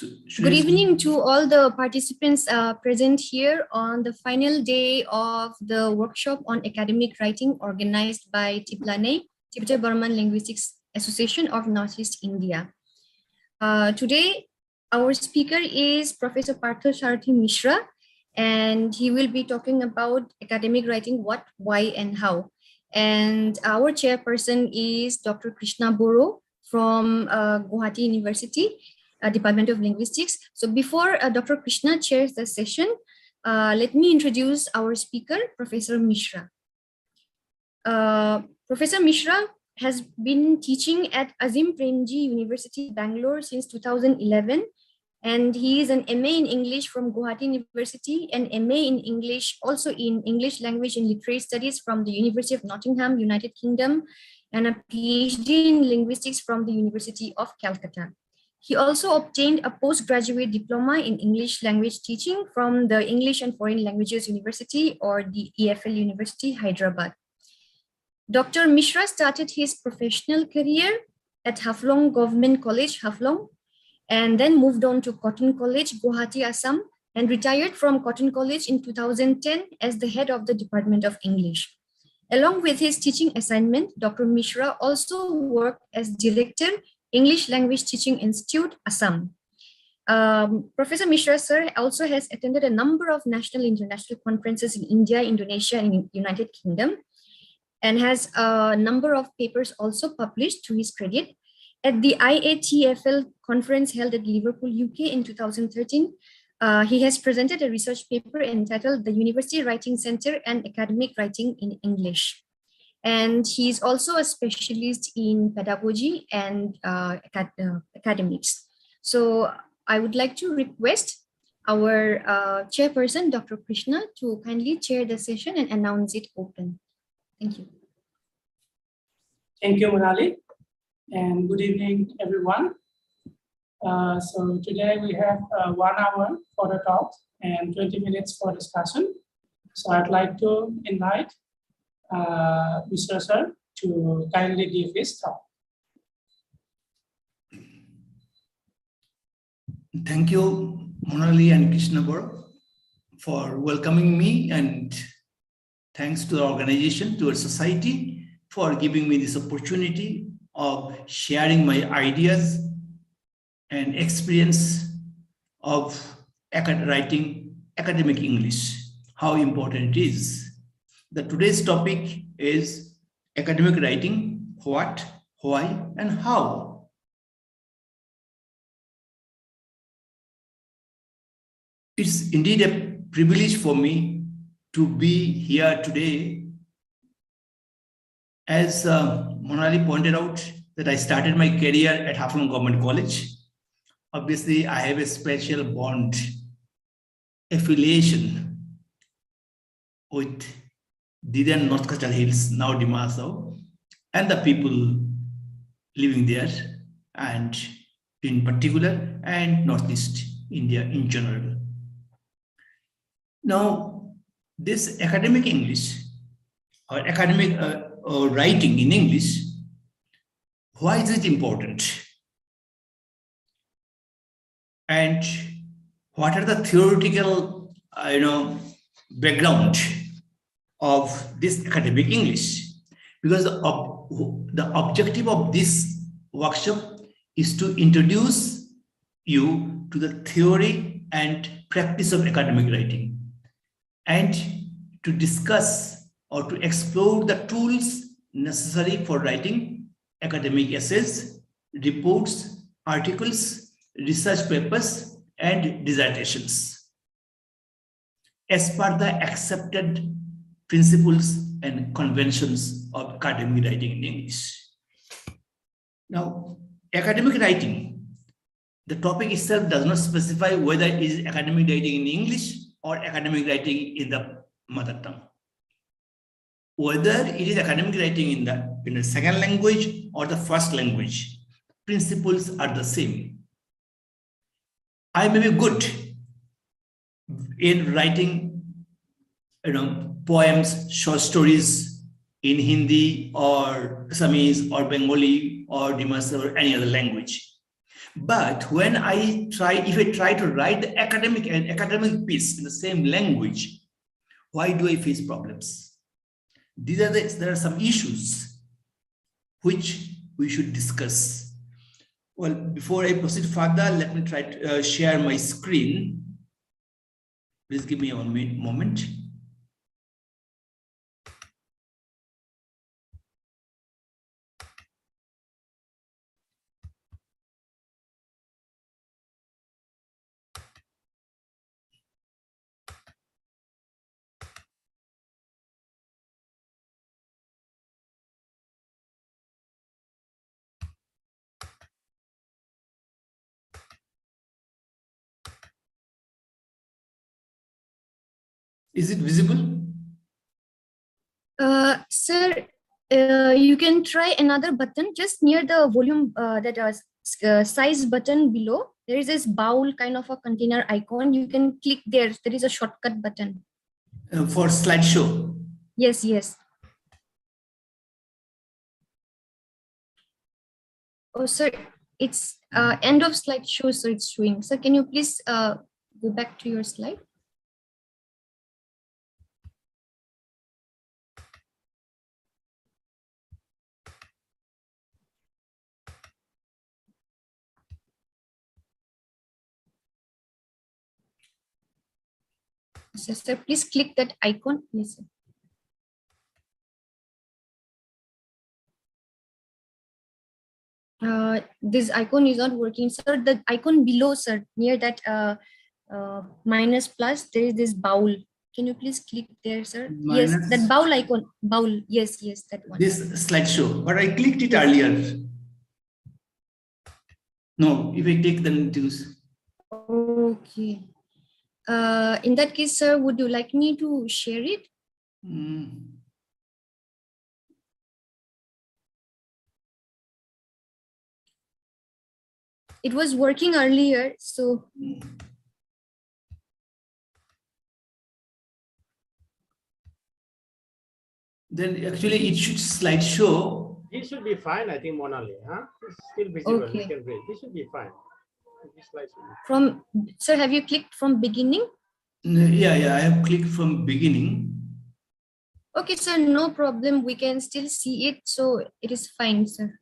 Good evening to all the participants present here on the final day of the workshop on academic writing organized by TIBLANE, Tibeto-Burman Linguistics Association of Northeast India. Today, our speaker is Professor Partha Sarathi Misra, and he will be talking about academic writing, what, why, and how. And our chairperson is Dr. Krishna Boro from Guwahati University, Department of Linguistics. So before Dr. Krishna chairs the session, let me introduce our speaker, Professor Misra. Professor Misra has been teaching at Azim Premji University, Bangalore since 2011. And he is an MA in English from Guwahati University and MA in English, also in English Language and Literary Studies from the University of Nottingham, United Kingdom, and a PhD in Linguistics from the University of Calcutta. He also obtained a postgraduate diploma in English language teaching from the English and Foreign Languages University, or the EFL University, Hyderabad. Dr. Misra started his professional career at Haflong Government College, Haflong, and then moved on to Cotton College, Guwahati, Assam, and retired from Cotton College in 2010 as the head of the Department of English. Along with his teaching assignment, Dr. Misra also worked as director, English Language Teaching Institute, Assam. Professor Misra, sir, also has attended a number of national and international conferences in India, Indonesia, and United Kingdom, and has a number of papers also published to his credit. At the IATFL conference held at Liverpool, UK in 2013, he has presented a research paper entitled The University Writing Center and Academic Writing in English. And he's also a specialist in pedagogy and academics. So I would like to request our chairperson, Dr. Krishna, to kindly chair the session and announce it open. Thank you. Thank you, Monali, and good evening, everyone. So today we have 1 hour for the talk and 20 minutes for discussion. So I'd like to invite Mr. Sir to kindly give his talk. Thank you, Monali and Krishna Boro, for welcoming me, and thanks to the organization, to our society, for giving me this opportunity of sharing my ideas and experience of writing academic English, how important it is. Today's topic is academic writing, what, why, and how. It's indeed a privilege for me to be here today. As Monali pointed out, that I started my career at Haflong Government College. Obviously, I have a special bond, affiliation with Didian North Coastal Hills, now Dimasao, and the people living there, and in particular, and Northeast India in general. Now, this academic English, or academic writing in English, why is it important? And what are the theoretical, background of this academic English? Because the objective of this workshop is to introduce you to the theory and practice of academic writing, and to discuss or to explore the tools necessary for writing academic essays, reports, articles, research papers, and dissertations, as per the accepted principles and conventions of academic writing in English. Now, academic writing, the topic itself does not specify whether it is academic writing in English or academic writing in the mother tongue. Whether it is academic writing in the second language or the first language, principles are the same. I may be good in writing, poems, short stories in Hindi or Assamese or Bengali or Dimasa or any other language. But when if I try to write the academic piece in the same language, why do I face problems? There are some issues which we should discuss. Well, before I proceed further, let me try to share my screen. Please give me a moment. Is it visible? Sir, you can try another button just near the volume size button below. There is this bowl kind of a container icon. You can click there. There is a shortcut button. For slideshow? Yes, yes. Oh, sir, it's end of slideshow, so it's showing. Sir, can you please go back to your slide? Yes, sir, please click that icon. Yes, sir. This icon is not working, sir. The icon below, sir, near that minus plus, there is this bowl. Can you please click there, sir? Minus, yes, that bowl icon. Bowl. Yes, yes, that one. This slideshow, but I clicked it earlier. No, if I take the news. Okay. In that case, sir, would you like me to share it? It was working earlier, so. Then actually it should slideshow. This should be fine, I think, Monali. Huh? It's still visible. Okay. You can read. This should be fine. This slide should be fine. Sir, have you clicked from beginning? Yeah, I have clicked from beginning. Okay, sir, no problem. We can still see it, so it is fine, sir.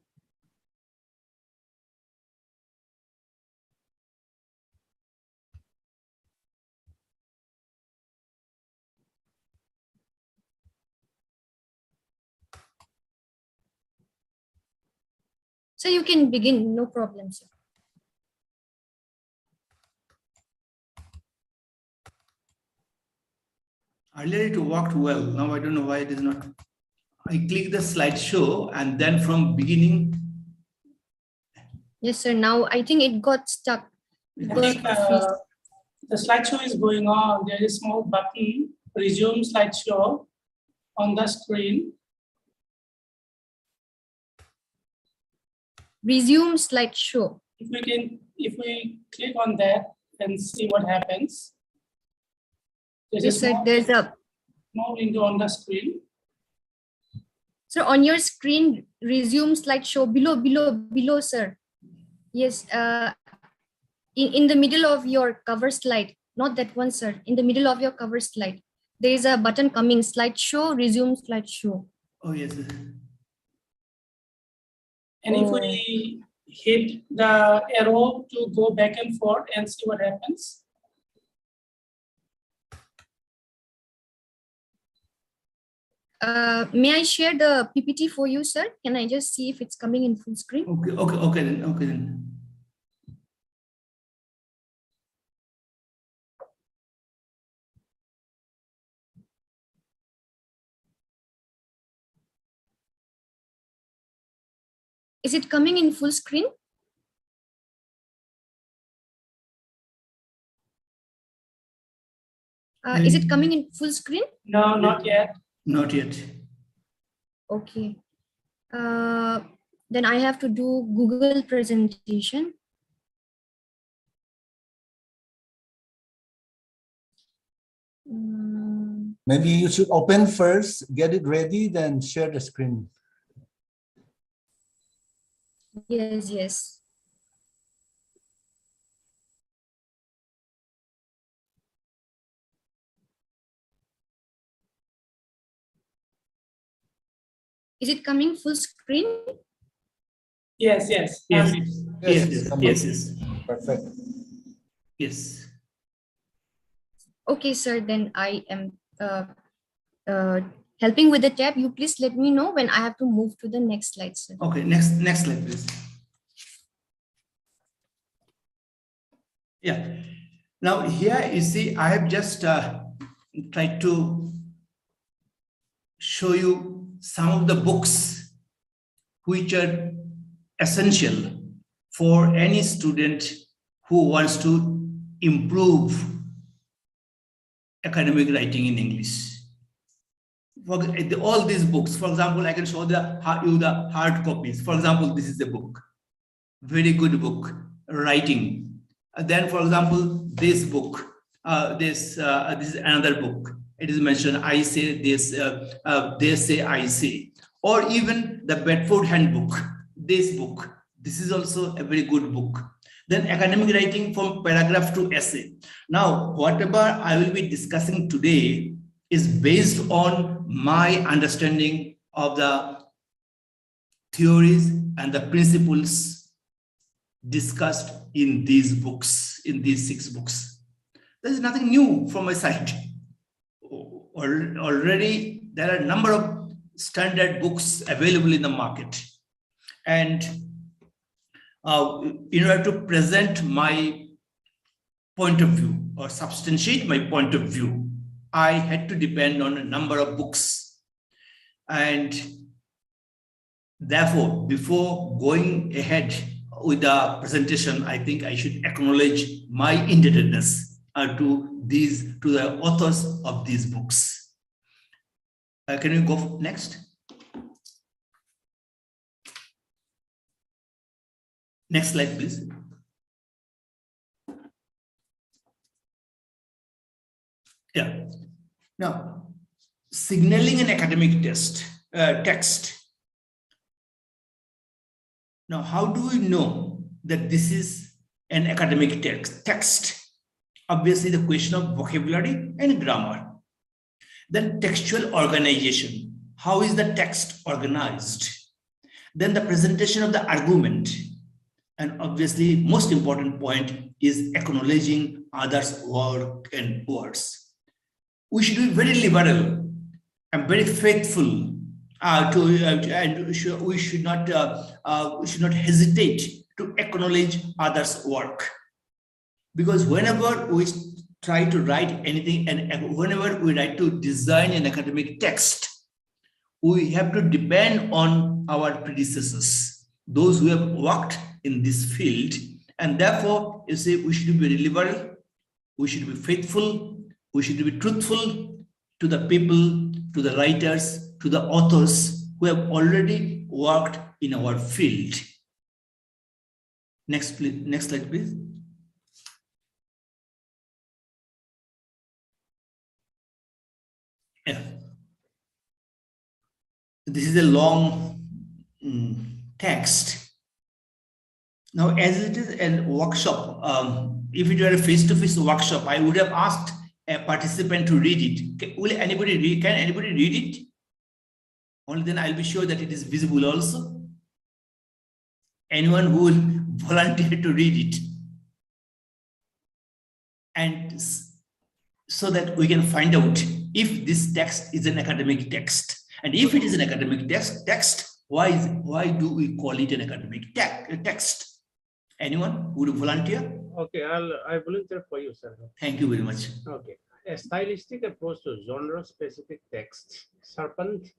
So you can begin, no problem, sir. Earlier it worked well. Now I don't know why it is not. I click the slideshow and then from beginning. Yes, sir. Now I think it got stuck. I think the slideshow is going on. There is a small button, resume slideshow, on the screen. Resume slideshow. If we click on that and see what happens. Yes, sir. There's a small window on the screen. So on your screen, resume slideshow below, sir. Yes. In the middle of your cover slide, not that one, sir. In the middle of your cover slide, there is a button coming, slideshow, resume slideshow. Oh, yes. And if we hit the arrow to go back and forth and see what happens. May I share the PPT for you, sir? Can I just see if it's coming in full screen? Okay then. Is it coming in full screen? Is it coming in full screen? No, not yet. Not yet. Okay. Then I have to do Google presentation. Maybe you should open first, get it ready, then share the screen. Yes. Is it coming full screen? Yes, yes. Yes, Yes, yes, come yes, on. yes, Perfect. yes. Okay, sir, then I am helping with the tab. You please let me know when I have to move to the next slide, sir. Okay, next slide, please. Yeah. Now here you see, I have just tried to show you some of the books which are essential for any student who wants to improve academic writing in English. For all these books, for example, I can show you the hard copies. For example, this is the book, very good book, writing. Then, for example, this book, this is another book. It is mentioned, I say this, they say I say. Or even the Bedford Handbook, this book. This is also a very good book. Then academic writing from paragraph to essay. Now, whatever I will be discussing today is based on my understanding of the theories and the principles discussed in these books, in these 6 books. There is nothing new from my side. Already there are a number of standard books available in the market. And in order to present my point of view or substantiate my point of view, I had to depend on a number of books. And therefore, before going ahead with the presentation, I think I should acknowledge my indebtedness to the authors of these books. Can you go next? Next slide, please. Yeah. Now, signaling an academic text. Now, how do we know that this is an academic text? Obviously, the question of vocabulary and grammar. Then textual organization. How is the text organized? Then the presentation of the argument. And obviously, most important point is acknowledging others' work and words. We should be very liberal and very faithful and we should not hesitate to acknowledge others' work. Because whenever we try to write anything and whenever we try to design an academic text, we have to depend on our predecessors, those who have worked in this field. And therefore, you see, we should be liberal, we should be faithful, we should be truthful to the people, to the writers, to the authors who have already worked in our field. Next slide, please. Yeah. This is a long text. Now, as it is a workshop, if it were a face-to-face workshop, I would have asked a participant to read it. Will anybody read? Can anybody read it? Only then I'll be sure that it is visible also. Anyone who will volunteer to read it. And so that we can find out if this text is an academic text. And if it is an academic text, why do we call it an academic text? Anyone would volunteer? Okay, I volunteer for you, sir. Thank you very much. Okay. A stylistic approach to genre-specific text sharpened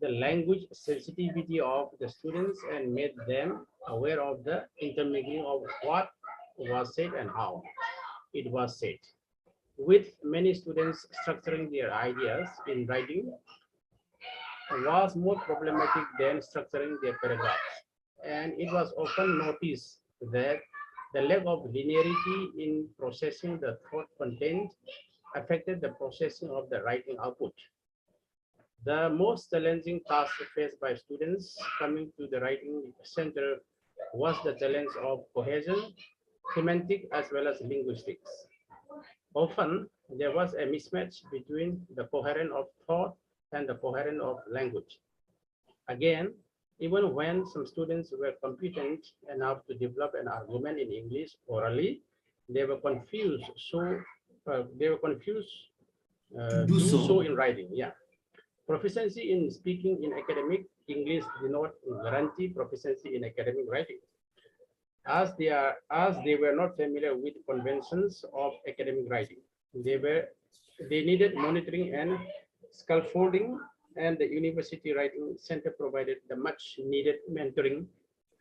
the language sensitivity of the students and made them aware of the intermingling of what was said and how it was said. With many students structuring their ideas in writing was more problematic than structuring their paragraphs. And it was often noticed that the lack of linearity in processing the thought content affected the processing of the writing output. The most challenging task faced by students coming to the writing center was the challenge of cohesion, semantic as well as linguistics. Often, there was a mismatch between the coherence of thought and the coherence of language. Again, even when some students were competent enough to develop an argument in English orally, they were confused. They were confused Do do so. so in writing. Yeah. Proficiency in speaking in academic English do not guarantee proficiency in academic writing, as they were not familiar with conventions of academic writing. They needed monitoring and scaffolding, and the University Writing Center provided the much needed mentoring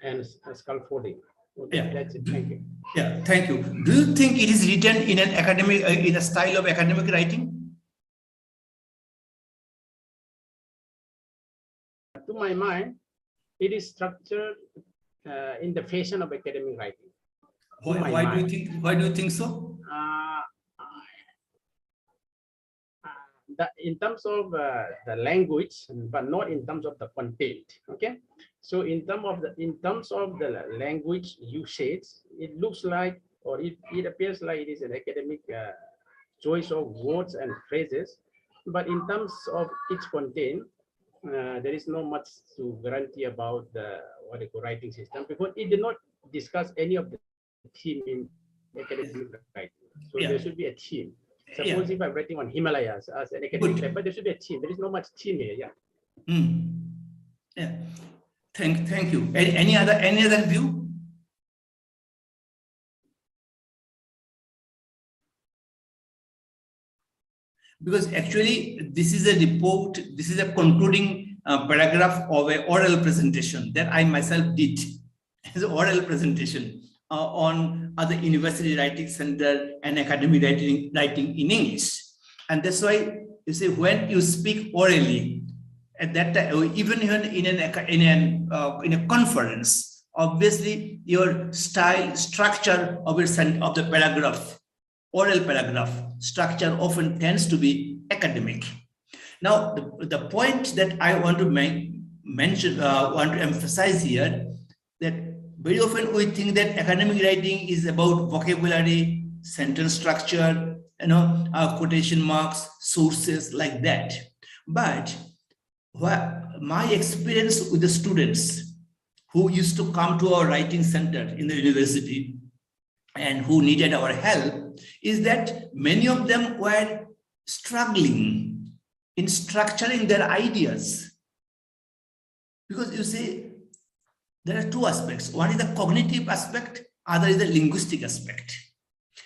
and scaffolding. Okay, Yeah. that's it. Thank you. Yeah, thank you. Do you think it is written in an academic, in a style of academic writing? To my mind, it is structured in the fashion of academic writing. Why do you think? Why do you think so? In terms of the language, but not in terms of the content. Okay, so in terms of the language usage, it looks like, or it appears like it is an academic choice of words and phrases, but in terms of its content, there is no much to guarantee about the writing system, because it did not discuss any of the theme in academic writing. So there should be a theme. Suppose if I'm writing on Himalayas as an academic paper, there should be a theme. There is no much theme here. Yeah. Yeah. Thank you. Any other view? Because actually, this is a report. This is a concluding paragraph of an oral presentation that I myself did as an oral presentation on other university writing center and academic writing in English. And that's why you see, when you speak orally, at that time, even in a conference, obviously your style, structure of the paragraph, oral paragraph structure often tends to be academic. Now, the point that I want to want to emphasize here, that very often we think that academic writing is about vocabulary, sentence structure, quotation marks, sources, like that. But my experience with the students who used to come to our writing center in the university and who needed our help is that many of them were struggling in structuring their ideas. Because you see, there are two aspects. One is the cognitive aspect, other is the linguistic aspect.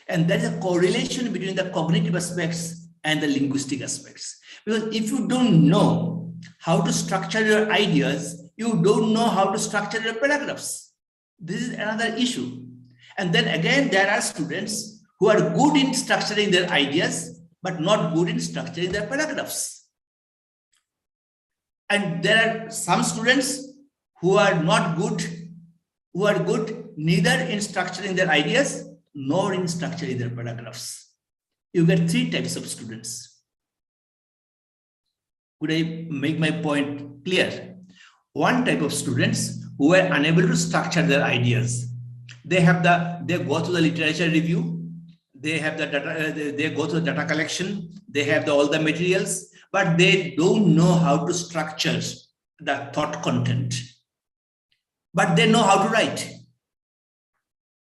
And there is a correlation between the cognitive aspects and the linguistic aspects. Because if you don't know how to structure your ideas, you don't know how to structure your paragraphs. This is another issue. And then again, there are students who are good in structuring their ideas, but not good in structuring their paragraphs. And there are some students who are not good, who are good neither in structuring their ideas nor in structuring their paragraphs. You get three types of students. Could I make my point clear? One type of students who are unable to structure their ideas. They go to the literature review, they have the data, they go to the data collection, they have all the materials, but they don't know how to structure the thought content. But they know how to write.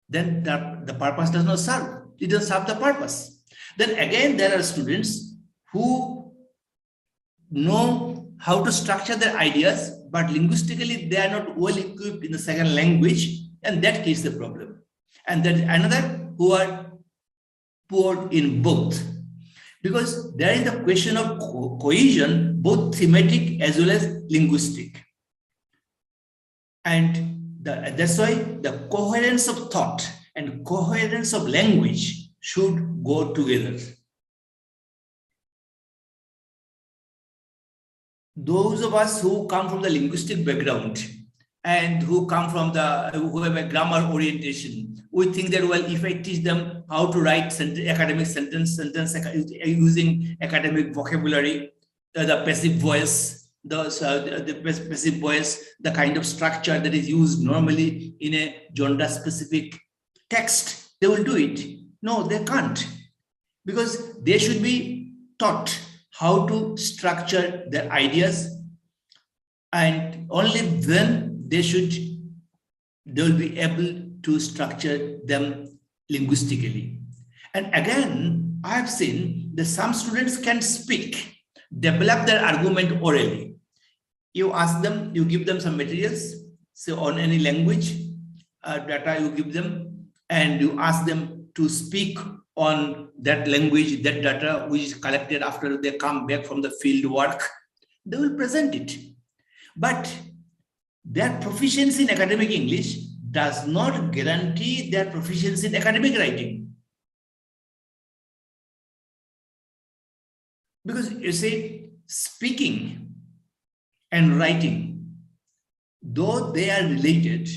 Then the purpose does not serve. It doesn't serve the purpose. Then again, there are students who know how to structure their ideas, but linguistically they are not well equipped in the second language, and that creates the problem. And there is another who are poor in both. Because there is the question of cohesion, both thematic as well as linguistic. And that's why the coherence of thought and coherence of language should go together. Those of us who come from the linguistic background and who come from who have a grammar orientation, we think that, well, if I teach them how to write academic sentence using academic vocabulary, the passive voice, the passive voice, the kind of structure that is used normally in a genre-specific text, they will do it. No, they can't, because they should be taught how to structure their ideas and only then they'll be able to structure them linguistically. And again, I have seen that some students can speak, develop their argument orally. You ask them, you give them some materials, say on any language, data you give them, and you ask them to speak on that language, that data which is collected after they come back from the field work. They will present it. But their proficiency in academic English does not guarantee their proficiency in academic writing. Because you see, speaking and writing, though they are related,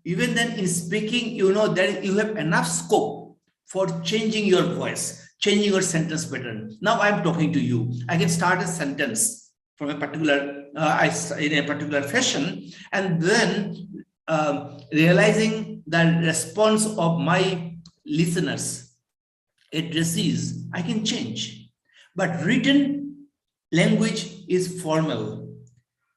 even then in speaking, you know that you have enough scope for changing your voice, changing your sentence pattern. Now I'm talking to you. I can start a sentence from a particular, in a particular fashion, and then realizing the response of my listeners, addressees, I can change. But written language is formal.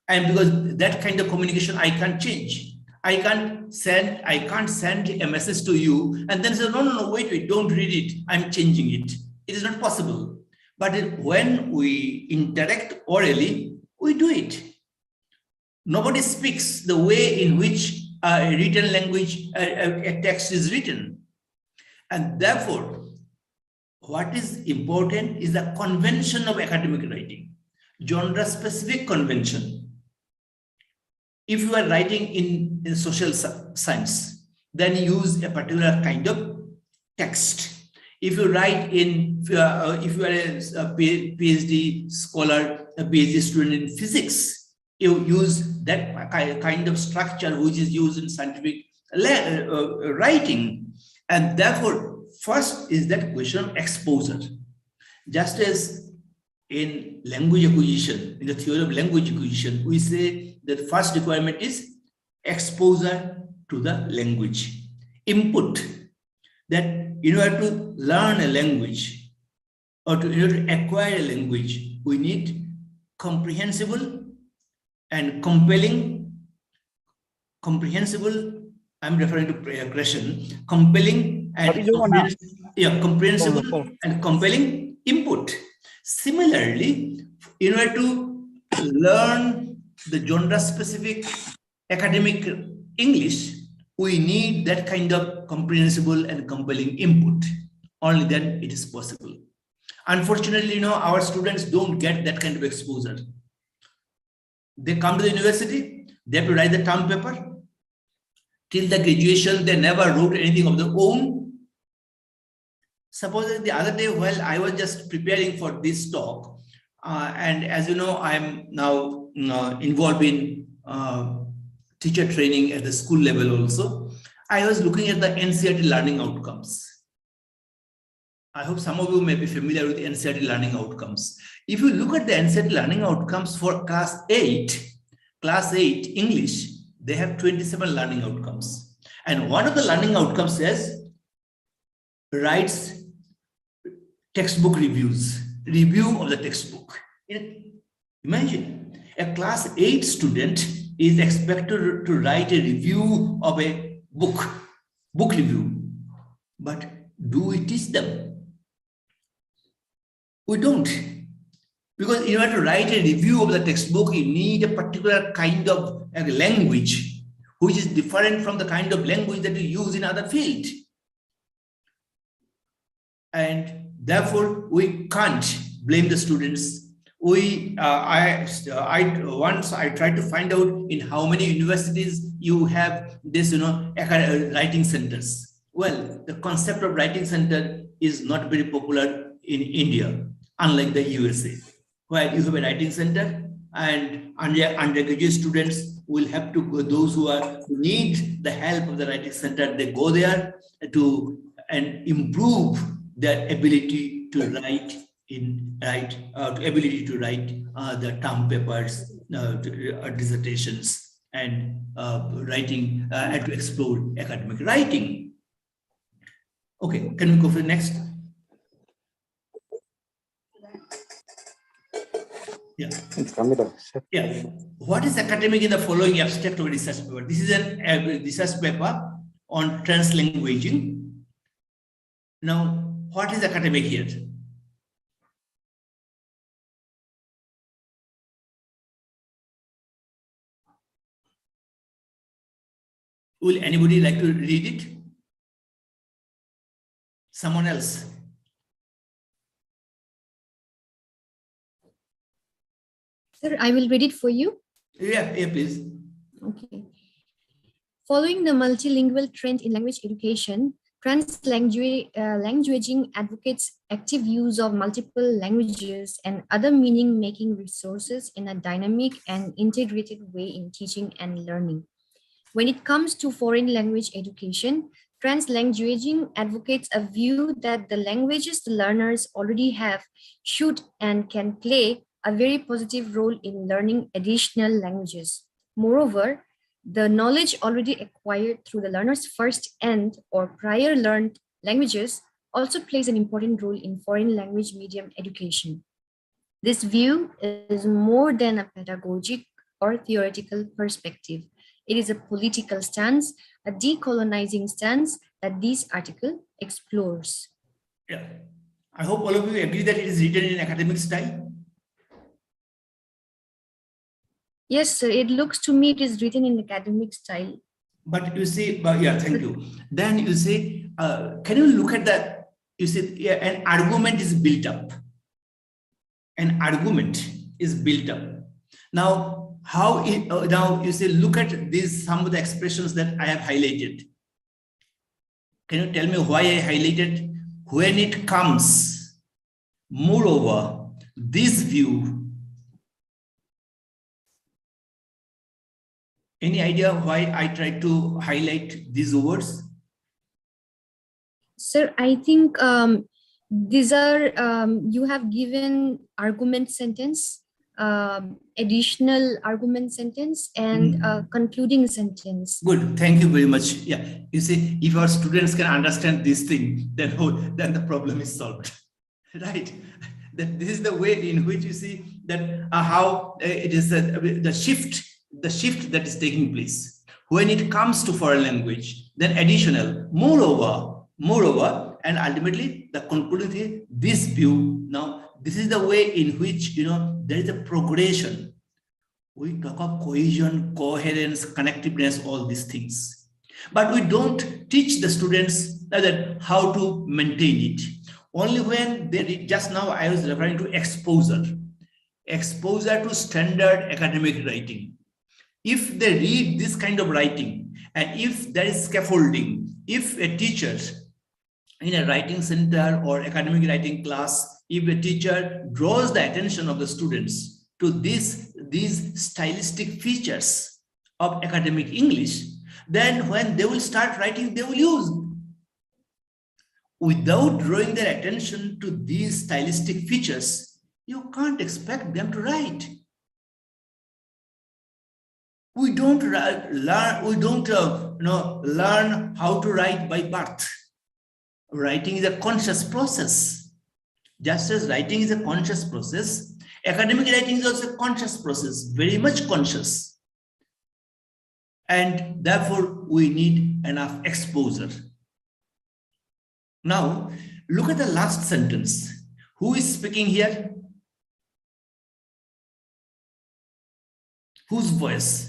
And because that kind of communication I can't change. I can't send a message to you and then say, no, wait, don't read it. I'm changing it. It is not possible. But when we interact orally, we do it. Nobody speaks the way in which a written language, a text is written. And therefore, what is important is the convention of academic writing, genre-specific convention. If you are writing in social science, then use a particular kind of text. If you write in, if you are a PhD scholar, a PhD student in physics, you use that kind of structure which is used in scientific writing. And therefore, first is that question of exposure. Just as in language acquisition, in the theory of language acquisition, we say the first requirement is exposure to the language. Input, that in order to learn a language or in order to acquire a language, we need comprehensible and compelling, I'm referring to aggression, compelling and comprehensible and compelling input. Similarly, in order to learn the genre-specific academic English, we need that kind of comprehensible and compelling input. Only then it is possible. Unfortunately, our students don't get that kind of exposure. They come to the university, they have to write the term paper. Till the graduation, they never wrote anything of their own. Suppose the other day, while I was just preparing for this talk, and as you know, I'm now involved in teacher training at the school level also. I was looking at the Ncrd learning outcomes. I hope some of you may be familiar with Ncrd learning outcomes. If you look at the Ncrd learning outcomes for class 8 English, they have 27 learning outcomes. And one of the learning outcomes says, writes textbook reviews, review of the textbook. Imagine, a class 8 student is expected to write a review of a book review. But do we teach them? We don't. Because in order to write a review of the textbook, you need a particular kind of language, which is different from the kind of language that you use in other fields. And therefore, we can't blame the students. Once I tried to find out in how many universities you have this, writing centers. Well, the concept of writing center is not very popular in India, unlike the USA, where you have a writing center and undergraduate students will have to go, those who need the help of the writing center, they go there and improve their ability to write the term papers, dissertations, and writing and to explore academic writing. Okay, can we go for the next? Yeah. Yeah. What is academic in the following abstract or research paper? This is a research paper on translanguaging. Now, what is academic here? Will anybody like to read it? Someone else? Sir, I will read it for you. Yeah, please. Okay. Following the multilingual trend in language education, translanguaging advocates active use of multiple languages and other meaning-making resources in a dynamic and integrated way in teaching and learning. When it comes to foreign language education, translanguaging advocates a view that the languages the learners already have should and can play a very positive role in learning additional languages. Moreover, the knowledge already acquired through the learner's first and or prior learned languages also plays an important role in foreign language medium education. This view is more than a pedagogic or theoretical perspective. It is a political stance, a decolonizing stance that this article explores. Yeah. I hope all of you agree that it is written in academic style. Yes, sir. It looks to me it is written in academic style. But you see, yeah, thank you. Then you say, can you look at that? You see, yeah, an argument is built up. An argument is built up. Now, now you say, look at these, some of the expressions that I have highlighted. Can you tell me why I highlighted? When it comes, moreover, this view. Any idea why I tried to highlight these words? Sir, I think these are, you have given argument sentence, additional argument sentence, and concluding sentence. Good, thank you very much. Yeah, you see, if our students can understand this thing, then the problem is solved, right? That this is the way in which you see that how it is the shift that is taking place. When it comes to foreign language, then additional, moreover, and ultimately the conclusion, this view. Now, this is the way in which, there is a progression. We talk of cohesion, coherence, connectiveness, all these things. But we don't teach the students that how to maintain it. Only when they read, just now I was referring to exposure to standard academic writing. If they read this kind of writing, and if there is scaffolding, if a teacher in a writing center or academic writing class, if a teacher draws the attention of the students to these stylistic features of academic English, then when they will start writing, they will use. Without drawing their attention to these stylistic features, you can't expect them to write. We don't learn how to write by birth. Writing is a conscious process. Just as writing is a conscious process, academic writing is also a conscious process, very much conscious. And therefore, we need enough exposure. Now, look at the last sentence. Who is speaking here? Whose voice?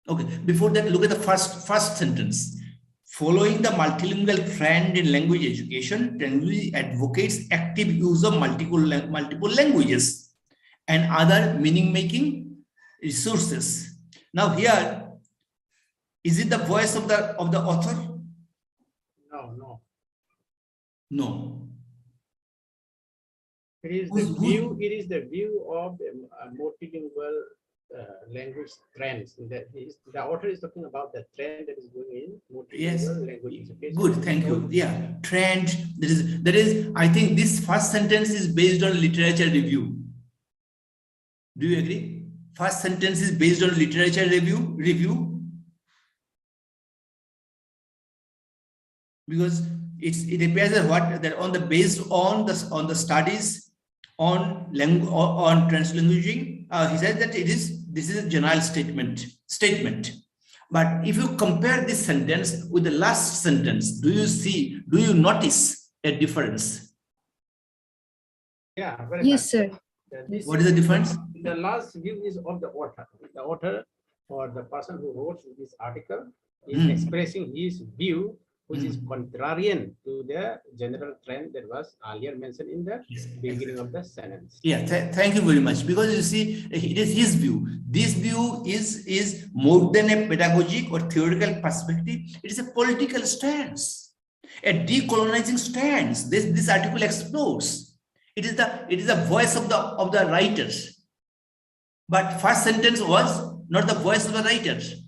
Okay, before that, look at the first sentence. Following the multilingual trend in language education, Ncrd advocates active use of multiple languages and other meaning-making resources. Now here, is it the voice of the author? No. It is the view of a multilingual language trends. The author is talking about the trend that is going in multilingual language education. Good, thank you. Yeah, trend. That is. I think this first sentence is based on literature review. Do you agree? First sentence is based on literature review. Because it appears that on the based on the studies on translanguaging, he said that this is a general statement. But if you compare this sentence with the last sentence, do you notice a difference? Yeah, very Yes, fast. sir. What is the difference? The last view is of the author. The author or the person who wrote this article is expressing his view, which is contrarian to the general trend that was earlier mentioned in the beginning of the sentence. Yeah, thank you very much. Because you see, it is his view. This view is more than a pedagogic or theoretical perspective. It is a political stance, a decolonizing stance. This article explores. It is the voice of the writers. But first sentence was not the voice of the writers.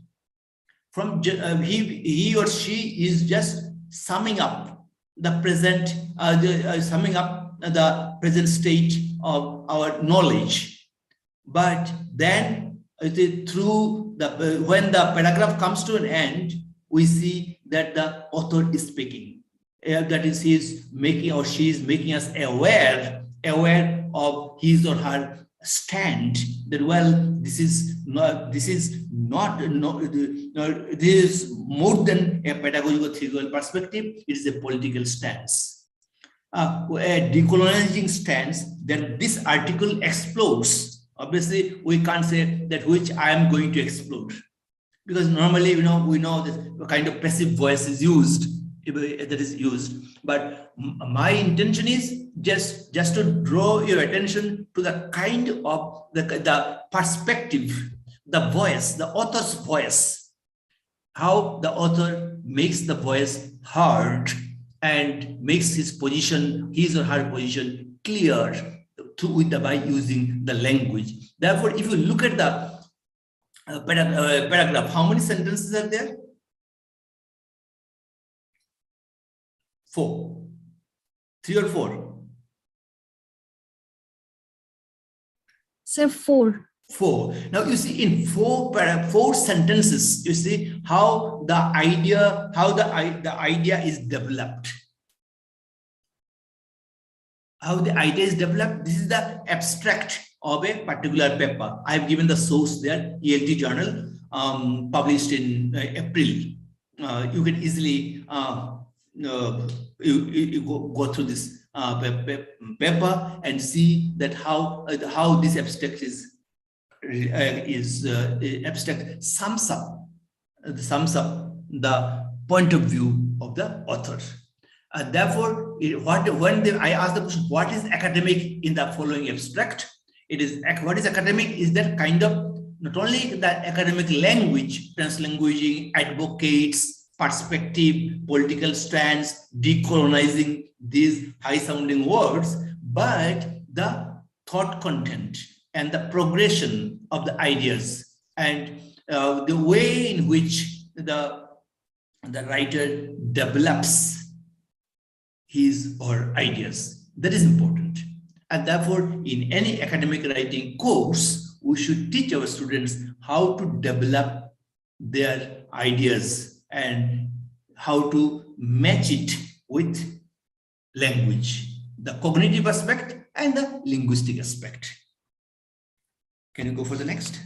From he or she is just summing up the present, the present state of our knowledge. But then through when the paragraph comes to an end, we see that the author is speaking. That is, he is making or she is making us aware of his or her stand, that this is more than a pedagogical theoretical perspective. It is a political stance, a decolonizing stance that this article explores. Obviously, we can't say that which I am going to explore, because normally we know this kind of passive voice is used. But my intention is just to draw your attention to the kind of the perspective, the voice, the author's voice, how the author makes the voice heard and makes his or her position clear by using the language. Therefore, if you look at the paragraph, how many sentences are there? 4. 3 or 4? Sir, 4. 4. Now you see, in 4 sentences, you see how the idea is developed. How the idea is developed. This is the abstract of a particular paper. I have given the source there, ELT journal, published in April. You can easily you go through this paper and see that how this abstract abstract sums up the point of view of the author. Therefore, I ask the question, what is academic in the following abstract? What is academic is that kind of not only the academic language, translanguaging, advocates, perspective, political stance, decolonizing these high-sounding words, but the thought content and the progression of the ideas and the way in which the writer develops his or her ideas. That is important. And therefore, in any academic writing course, we should teach our students how to develop their ideas and how to match it with language, the cognitive aspect and the linguistic aspect. Can you go for the next?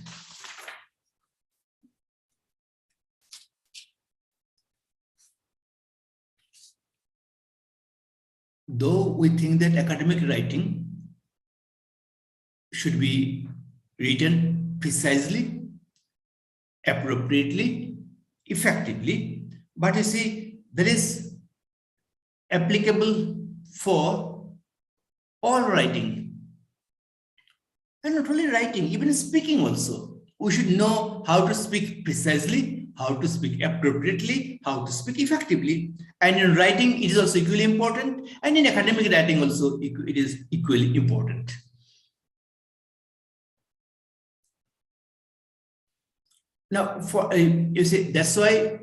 Though we think that academic writing should be written precisely, appropriately, effectively, but you see, that is applicable for all writing. And not only writing, even speaking also. We should know how to speak precisely, how to speak appropriately, how to speak effectively. And in writing, it is also equally important. And in academic writing also, it is equally important. Now, you see, that's why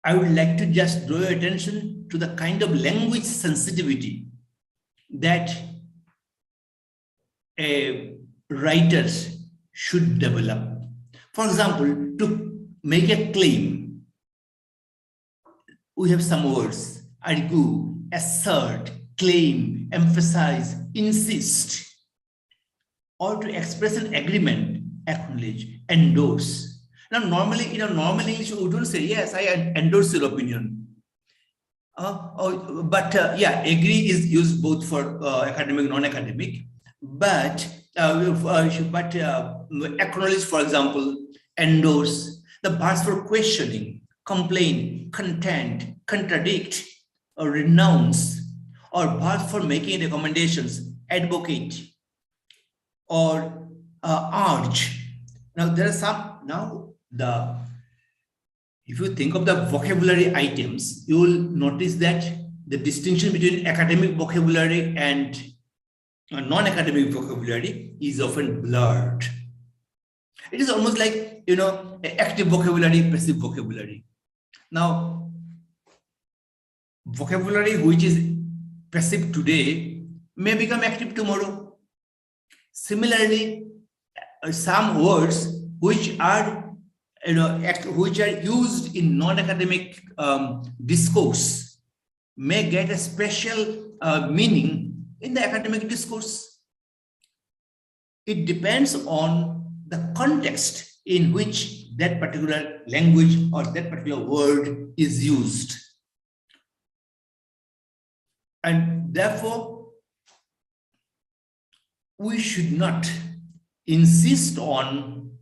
I would like to just draw your attention to the kind of language sensitivity that a writer should develop. For example, to make a claim, we have some words argue, assert, claim, emphasize, insist, or to express an agreement, acknowledge, endorse. Now, normally in a normal English, we don't say, yes, I endorse your opinion. Yeah, agree is used both for academic and non-academic. But acknowledge, for example, endorse, the verbs for questioning, complain, contend, contradict, or renounce, or verbs for making recommendations, advocate, or urge. Now there are some, if you think of the vocabulary items, you will notice that the distinction between academic vocabulary and non-academic vocabulary is often blurred. It is almost like, active vocabulary, passive vocabulary. Now, vocabulary which is passive today may become active tomorrow. Similarly, some words which are used in non-academic discourse may get a special meaning in the academic discourse. It depends on the context in which that particular language or that particular word is used. And therefore, we should not insist on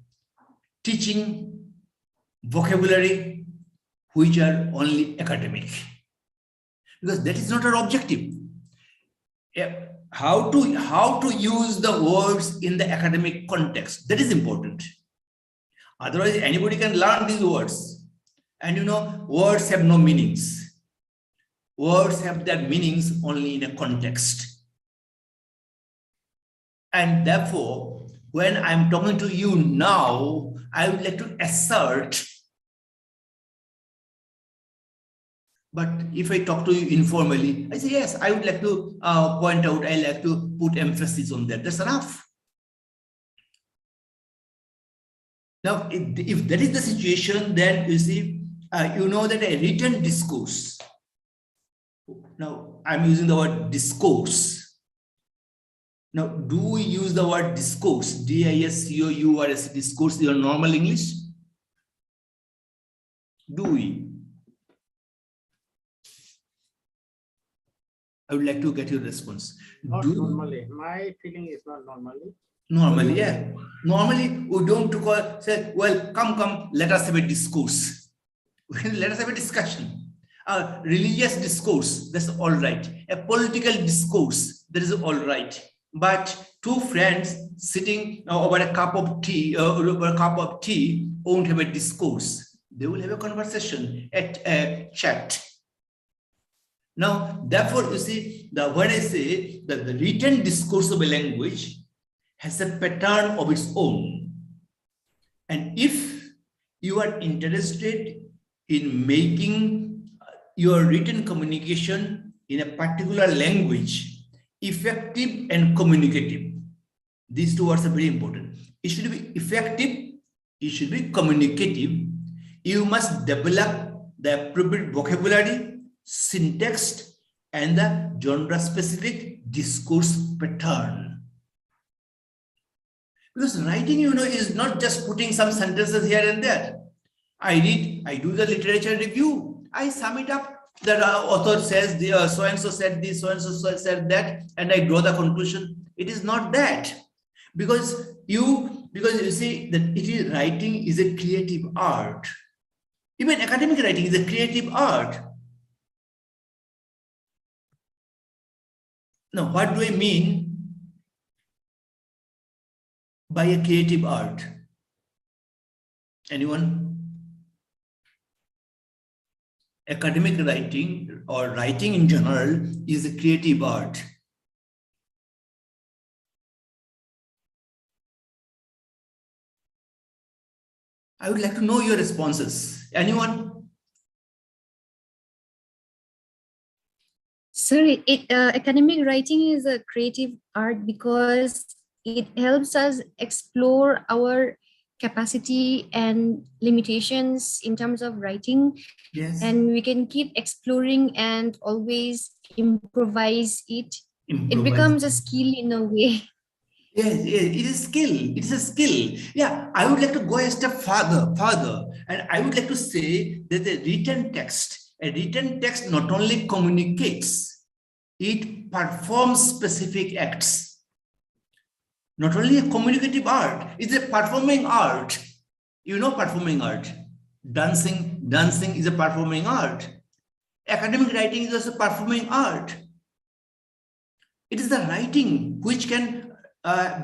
teaching vocabulary which are only academic, because that is not our objective. How to use the words in the academic context, that is important. Otherwise, anybody can learn these words, and words have no meanings. Words have their meanings only in a context. And therefore, when I'm talking to you now, I would like to assert. But if I talk to you informally, I say, yes, I would like to point out, I like to put emphasis on that. That's enough. Now, if that is the situation, then you see, that a written discourse. Now, I'm using the word discourse. Now, do we use the word discourse, D-I-S-C-O-U-R-S, discourse in your normal English? Do we? I would like to get your response. Not normally. My feeling is not normally. Normally, yeah. Normally, we don't say, well, come, let us have a discourse. Let us have a discussion. A religious discourse, that's all right. A political discourse, that is all right. But two friends sitting over a cup of tea, won't have a discourse. They will have a conversation, a chat. Now, therefore, you see, when I say that the written discourse of a language has a pattern of its own. And if you are interested in making your written communication in a particular language effective and communicative, these two words are very important. It should be effective, it should be communicative. You must develop the appropriate vocabulary, syntax, and the genre-specific discourse pattern. Because writing, is not just putting some sentences here and there. I read, I do the literature review, I sum it up. The author says, so-and-so said this, so-and-so said that, and I draw the conclusion. It is not that. Because you see that writing is a creative art. Even academic writing is a creative art. Now, what do I mean by a creative art? Anyone? Academic writing or writing in general is a creative art. I would like to know your responses. Anyone? Sir, academic writing is a creative art because it helps us explore our capacity and limitations in terms of writing. Yes. And we can keep exploring and always improvise it. It becomes a skill in a way. Yes, yes, it is skill. It is a skill. Yeah, I would like to go a step further, and I would like to say that a written text not only communicates, it performs specific acts. Not only a communicative art, it's a performing art. You know, performing art. Dancing is a performing art. Academic writing is also performing art. It is the writing which can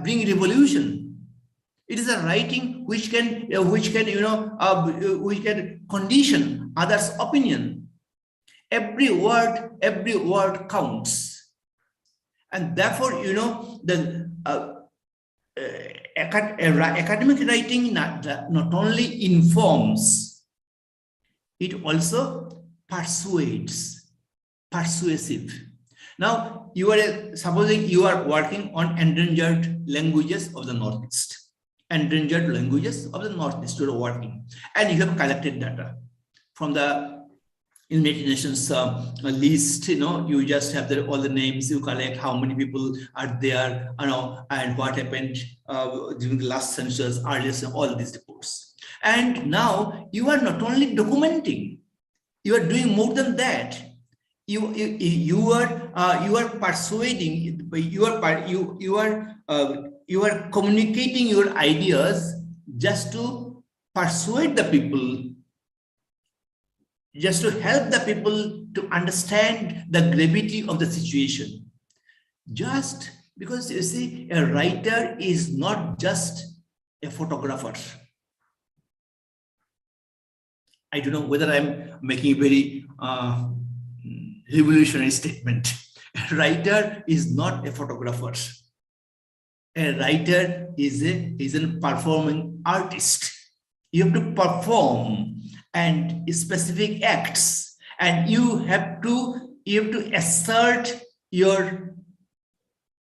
bring revolution. It is a writing which can condition others' opinion. Every word counts, and therefore the academic writing not only informs, it also persuasive. Now, supposing you are working on endangered languages of the Northeast. You are working, and you have collected data from the United Nations list. You just have all the names you collect, how many people are there, and what happened during the last census, earliest, all these reports. And now you are not only documenting, you are doing more than that. You are persuading, you are communicating your ideas just to persuade the people, just to help the people to understand the gravity of the situation. Just because, you see, a writer is not just a photographer. I don't know whether I'm making a very revolutionary statement. A writer is not a photographer. A writer is a performing artist. You have to perform and specific acts, and you have to assert your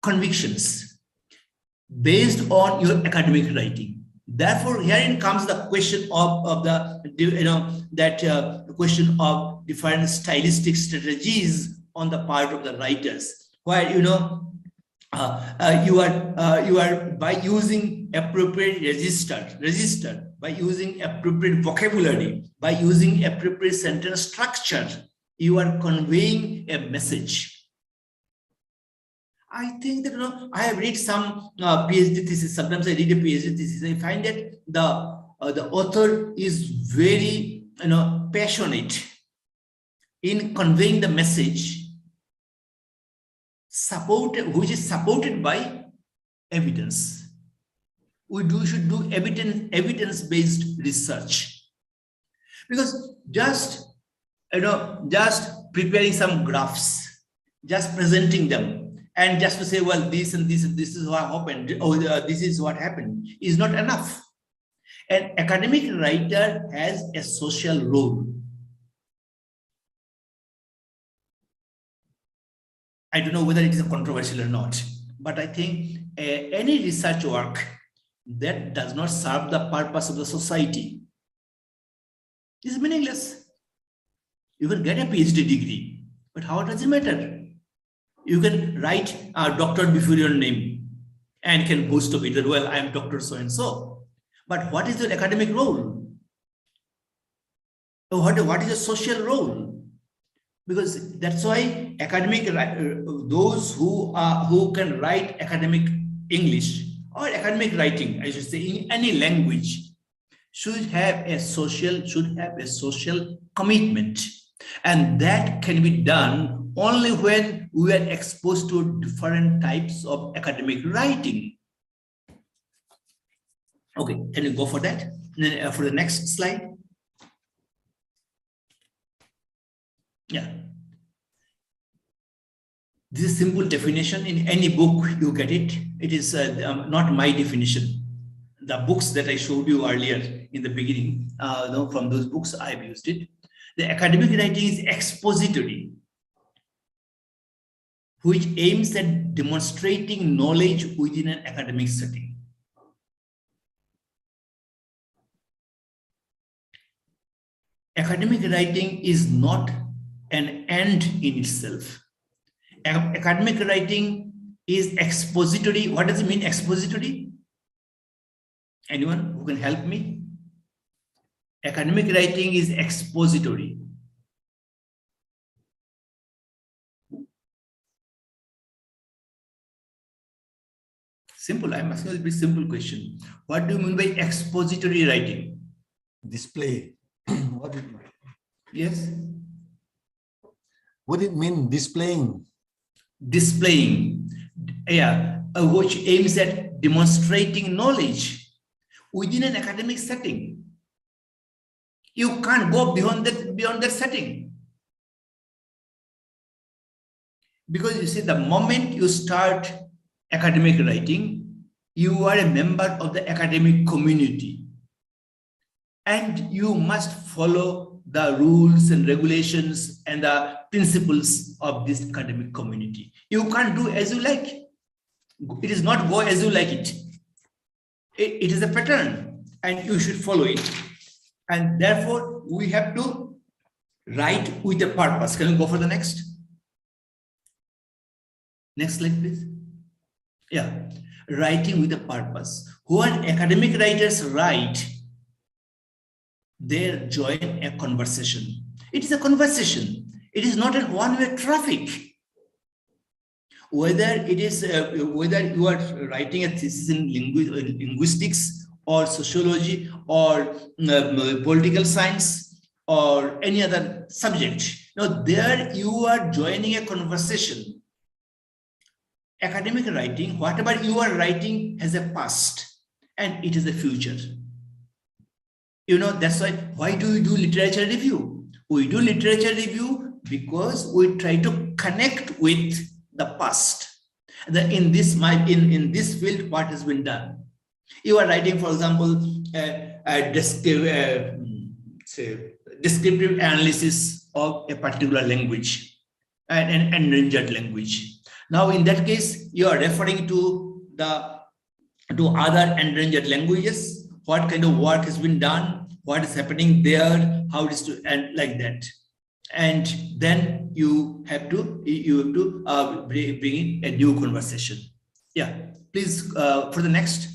convictions based on your academic writing. Therefore, herein comes the question of the question of different stylistic strategies on the part of the writers, where you are by using appropriate register, by using appropriate vocabulary, by using appropriate sentence structure, you are conveying a message. I think that I have read some PhD thesis. Sometimes I read a PhD thesis. I find that the author is very passionate in conveying the message, which is supported by evidence. We should do evidence-based research, because just preparing some graphs, just presenting them, and just to say, well, this and this and this is what happened, or this is what happened, is not enough. An academic writer has a social role. I don't know whether it is controversial or not, but I think any research work that does not serve the purpose of the society is meaningless. You can get a PhD degree, but how does it matter? You can write doctor before your name and can boast of it that, well, I am Dr. So-and-so. But what is your academic role? What is your social role? Because that's why those who can write academic English or academic writing, I should say, in any language, should have a social commitment, and that can be done only when we are exposed to different types of academic writing. Okay, can you go for that? For the next slide. Yeah. This is a simple definition. In any book, you get it. It is not my definition. The books that I showed you earlier in the beginning, from those books, I've used it. The academic writing is expository, which aims at demonstrating knowledge within an academic setting. academic writing is not an end in itself. Academic writing is expository. What does it mean, expository? Anyone who can help me? Academic writing is expository. Simple. I'm asking a very simple question. What do you mean by expository writing? Display. What it, Yes. what it mean, displaying? Displaying. Yeah. Which aims at demonstrating knowledge within an academic setting. You can't go beyond that setting. Because you see, the moment you start academic writing, you are a member of the academic community. And you must follow the rules and regulations and the principles of this academic community. You can't do as you like. It is not go as you like it. It is a pattern and you should follow it. And therefore, we have to write with a purpose. Can we go for the next? Next slide, please. Yeah, writing with a purpose. When academic writers write, they join a conversation. It is a conversation. It is not a one-way traffic. Whether it is whether you are writing a thesis in linguistics or sociology or political science or any other subject, now there you are joining a conversation. Academic writing, whatever you are writing, has a past and it is a future. You know, that's why do we do literature review? We do literature review because we try to connect with the past. In this field, what has been done? You are writing, for example, descriptive analysis of a particular language, an endangered language. Now, in that case, you are referring to other endangered languages, what kind of work has been done, what is happening there, how it is to, and like that. And then you have to bring in a new conversation. Yeah, please for the next.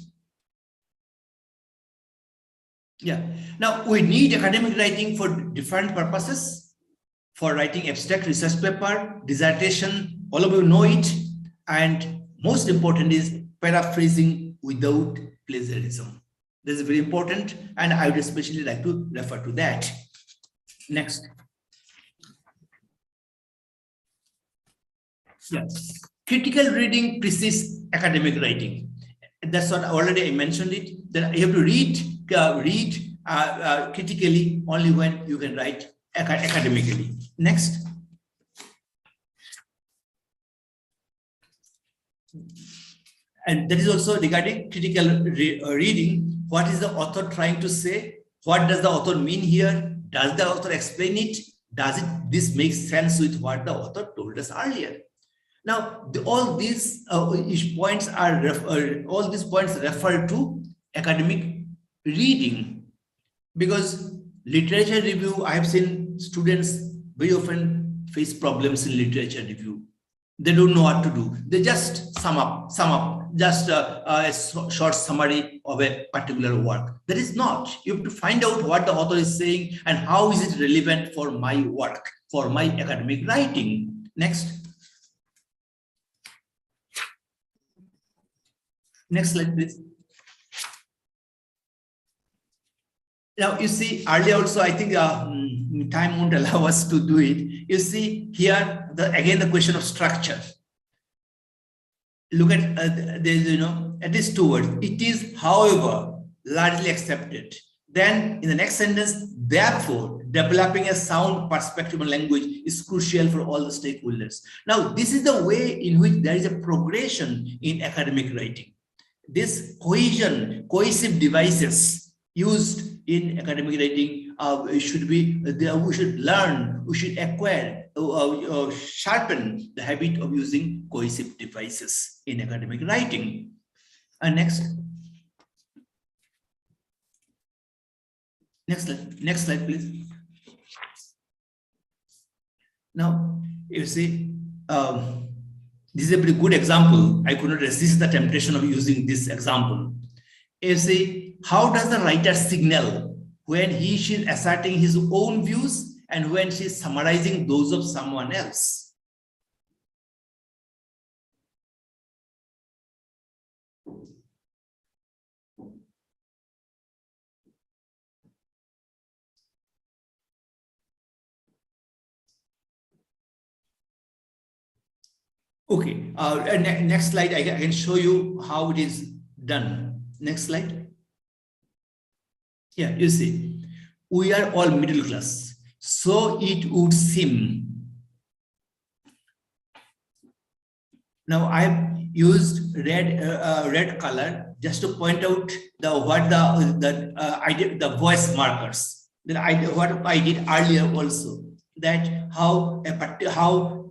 Yeah, now we need academic writing for different purposes. For writing abstract research paper, dissertation, all of you know it. And most important is paraphrasing without plagiarism. This is very important, and I would especially like to refer to that. Next. Yes, critical reading precedes academic writing. That's what already I mentioned it. That you have to read critically only when you can write academically. Next. And that is also regarding critical reading. What is the author trying to say? What does the author mean here? Does the author explain it? Does this make sense with what the author told us earlier? Now, all these points refer to academic reading, because literature review, I have seen students very often face problems in literature review. They don't know what to do. They just sum up, just a short summary of a particular work. That is not. You have to find out what the author is saying and how is it relevant for my work, for my academic writing. Next. Next slide, please. Now, you see, earlier also, I think time won't allow us to do it. You see here, again, the question of structure. Look at, at least two words. It is, however, largely accepted. Then, in the next sentence, therefore, developing a sound perspective on language is crucial for all the stakeholders. Now, this is the way in which there is a progression in academic writing. This cohesive devices used in academic writing should be there. We should learn, we should acquire, sharpen the habit of using cohesive devices in academic writing. Next slide, please. Now, you see, this is a pretty good example. I could not resist the temptation of using this example. You see, how does the writer signal when he is asserting his own views and when she is summarizing those of someone else? Okay, next slide, I can show you how it is done. Next slide. Yeah, you see, we are all middle class, so it would seem. Now I have used red color just to point out the voice markers. What I did earlier also, that how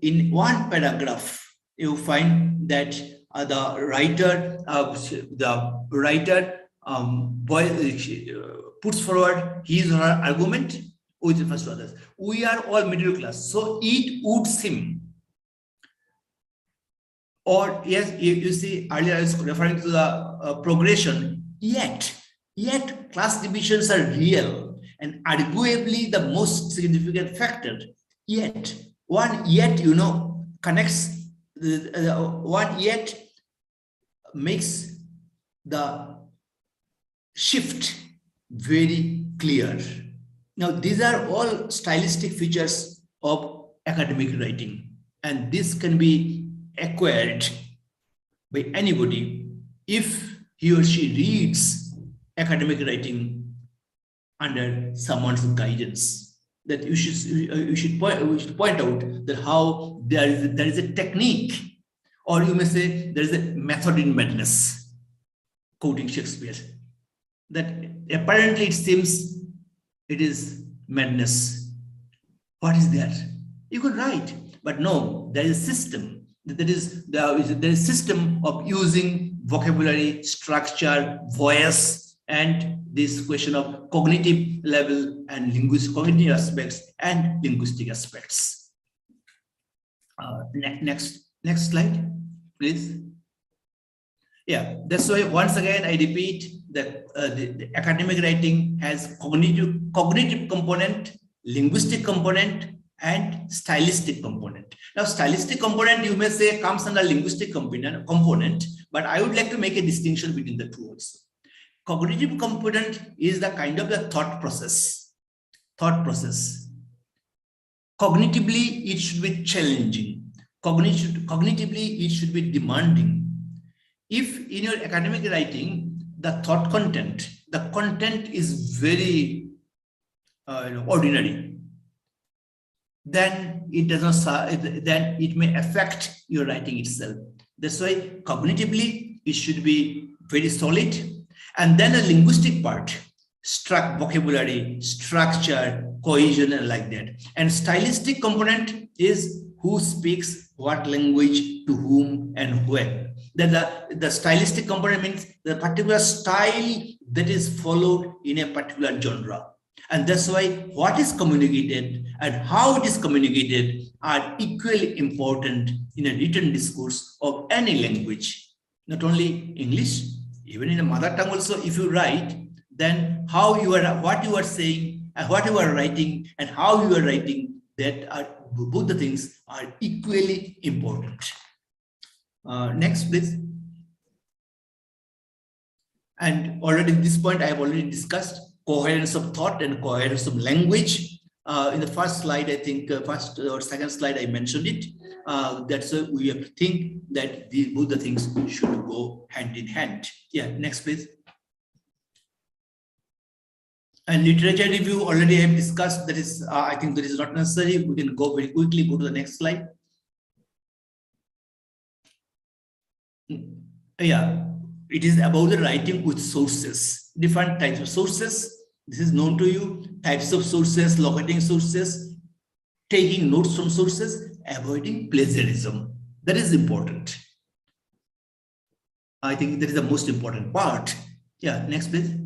in one paragraph you find that the writer puts forward his or her argument with refers to others. We are all middle class, so it would seem. Or yes, you see, earlier I was referring to the progression, yet class divisions are real and arguably the most significant factor. Yet connects one yet makes the shift very clear. Now, these are all stylistic features of academic writing, and this can be acquired by anybody if he or she reads academic writing under someone's guidance. That you should point out that how there is a technique, or you may say there is a method in madness, quoting Shakespeare, that apparently it seems it is madness. What is that? You could write, but no, there is a system. There is a system of using vocabulary, structure, voice, and this question of cognitive level and cognitive aspects and linguistic aspects. Next slide, please. Yeah, that's why once again I repeat that the academic writing has cognitive component, linguistic component, and stylistic component. Now, stylistic component, you may say, comes under linguistic component, but I would like to make a distinction between the two also. Cognitive component is the kind of the thought process. Cognitively, it should be challenging. Cognitively, it should be demanding. If in your academic writing, the content is very ordinary, then it does not. Then it may affect your writing itself. That's why cognitively it should be very solid, and then a linguistic part, vocabulary, structure, cohesion, and like that. And stylistic component is who speaks what language to whom and when. Then the stylistic component means the particular style that is followed in a particular genre. And that's why what is communicated and how it is communicated are equally important in a written discourse of any language, not only English, even in a mother tongue also. If you write, then what you are saying and what you are writing and how you are writing, both the things are equally important. Next, please. And already at this point, I have already discussed coherence of thought and coherence of language. In the first slide, I think, first or second slide, I mentioned it. That's why we have to think that both the things should go hand in hand. Yeah, next, please. And literature review, already I have discussed. That is, I think that is not necessary. We can go very quickly, go to the next slide. Yeah, it is about the writing with sources, different types of sources. This is known to you, types of sources, locating sources, taking notes from sources, avoiding plagiarism. That is important. I think that is the most important part. Yeah, next, please.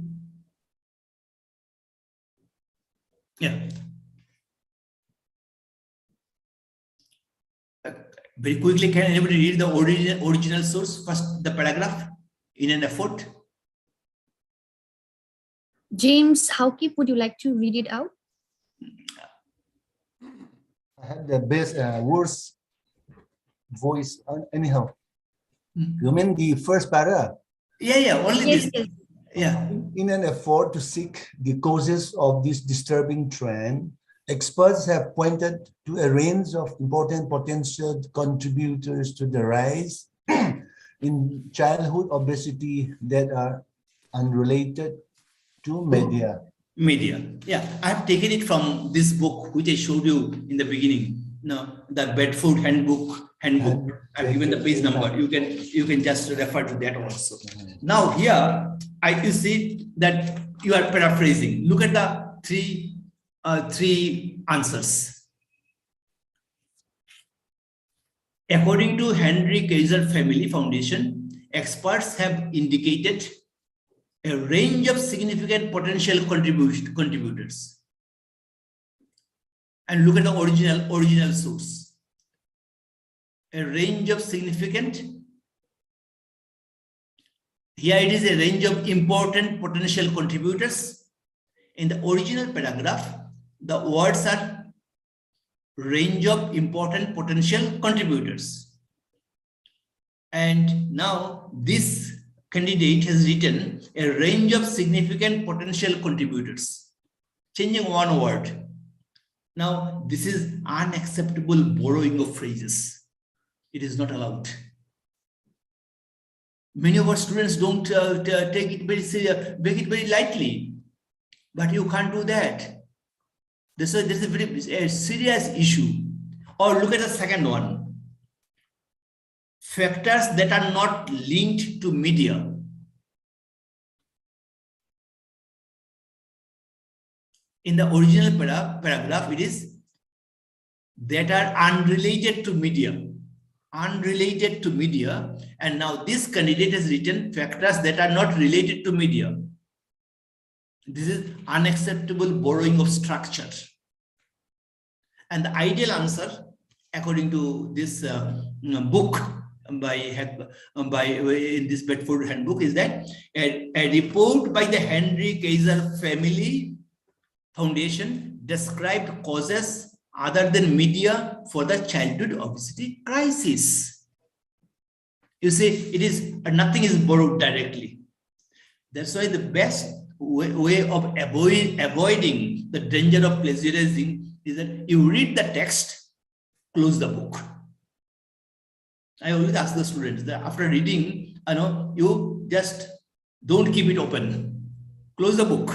Yeah. Very quickly, can anybody read the original source, first the paragraph, in an effort? James Howkeep, would you like to read it out? I have the best, worst voice. Anyhow, you mean the first paragraph? Yeah, only Yes, this. yes. Yeah. In an effort to seek the causes of this disturbing trend, experts have pointed to a range of important potential contributors to the rise in childhood obesity that are unrelated to media. Media. Yeah, I have taken it from this book, which I showed you in the beginning. No, the Bedford Handbook. I've given the page number. You can just refer to that also. Now here, you see that you are paraphrasing. Look at the three answers. According to Henry Kaiser Family Foundation, experts have indicated a range of significant potential contributors. And look at the original source. A range of significant. Here it is a range of important potential contributors. In the original paragraph, the words are range of important potential contributors. And now this candidate has written a range of significant potential contributors, changing one word. Now, this is unacceptable borrowing of phrases. It is not allowed. Many of our students don't take it very lightly, but you can't do that. This is a very serious issue. Or look at the second one. Factors that are not linked to media. In the original paragraph, it is that are unrelated to media. Unrelated to media. And now this candidate has written factors that are not related to media. This is unacceptable borrowing of structure. And the ideal answer, according to this book in this Bedford Handbook, is that a report by the Henry Kaiser Family Foundation described causes other than media for the childhood obesity crisis. You see, it is nothing is borrowed directly. That's why the best way of avoiding the danger of plagiarizing is that you read the text, close the book. I always ask the students that after reading, you just don't keep it open. Close the book.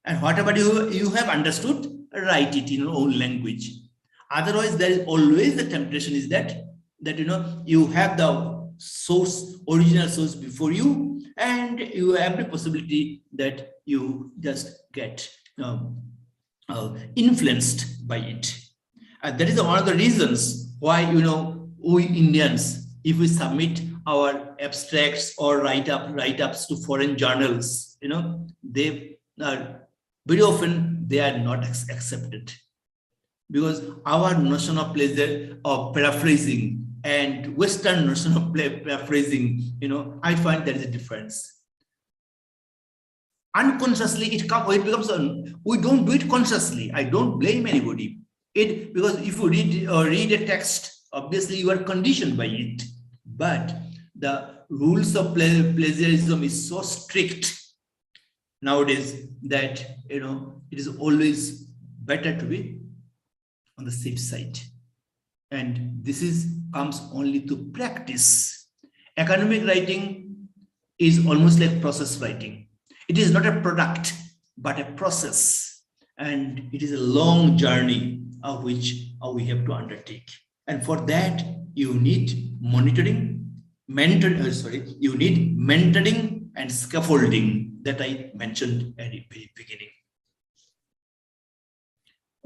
And whatever you have understood, write it in your own language. Otherwise, there is always the temptation is that you have the original source before you, and you have the possibility that you just get influenced by it. And that is one of the reasons why we Indians, if we submit our abstracts or write-ups to foreign journals, they are very often they are not accepted, because our notion of pleasure of paraphrasing and Western notion of paraphrasing, I find there is a difference. Unconsciously, it becomes we don't do it consciously. I don't blame anybody. Because if you read a text, obviously you are conditioned by it. But the rules of plagiarism is so strict nowadays that it is always better to be on the safe side. And this comes only to practice. Academic writing is almost like process writing. It is not a product, but a process. And it is a long journey of which we have to undertake. And for that, you need mentoring and scaffolding that I mentioned at the very beginning.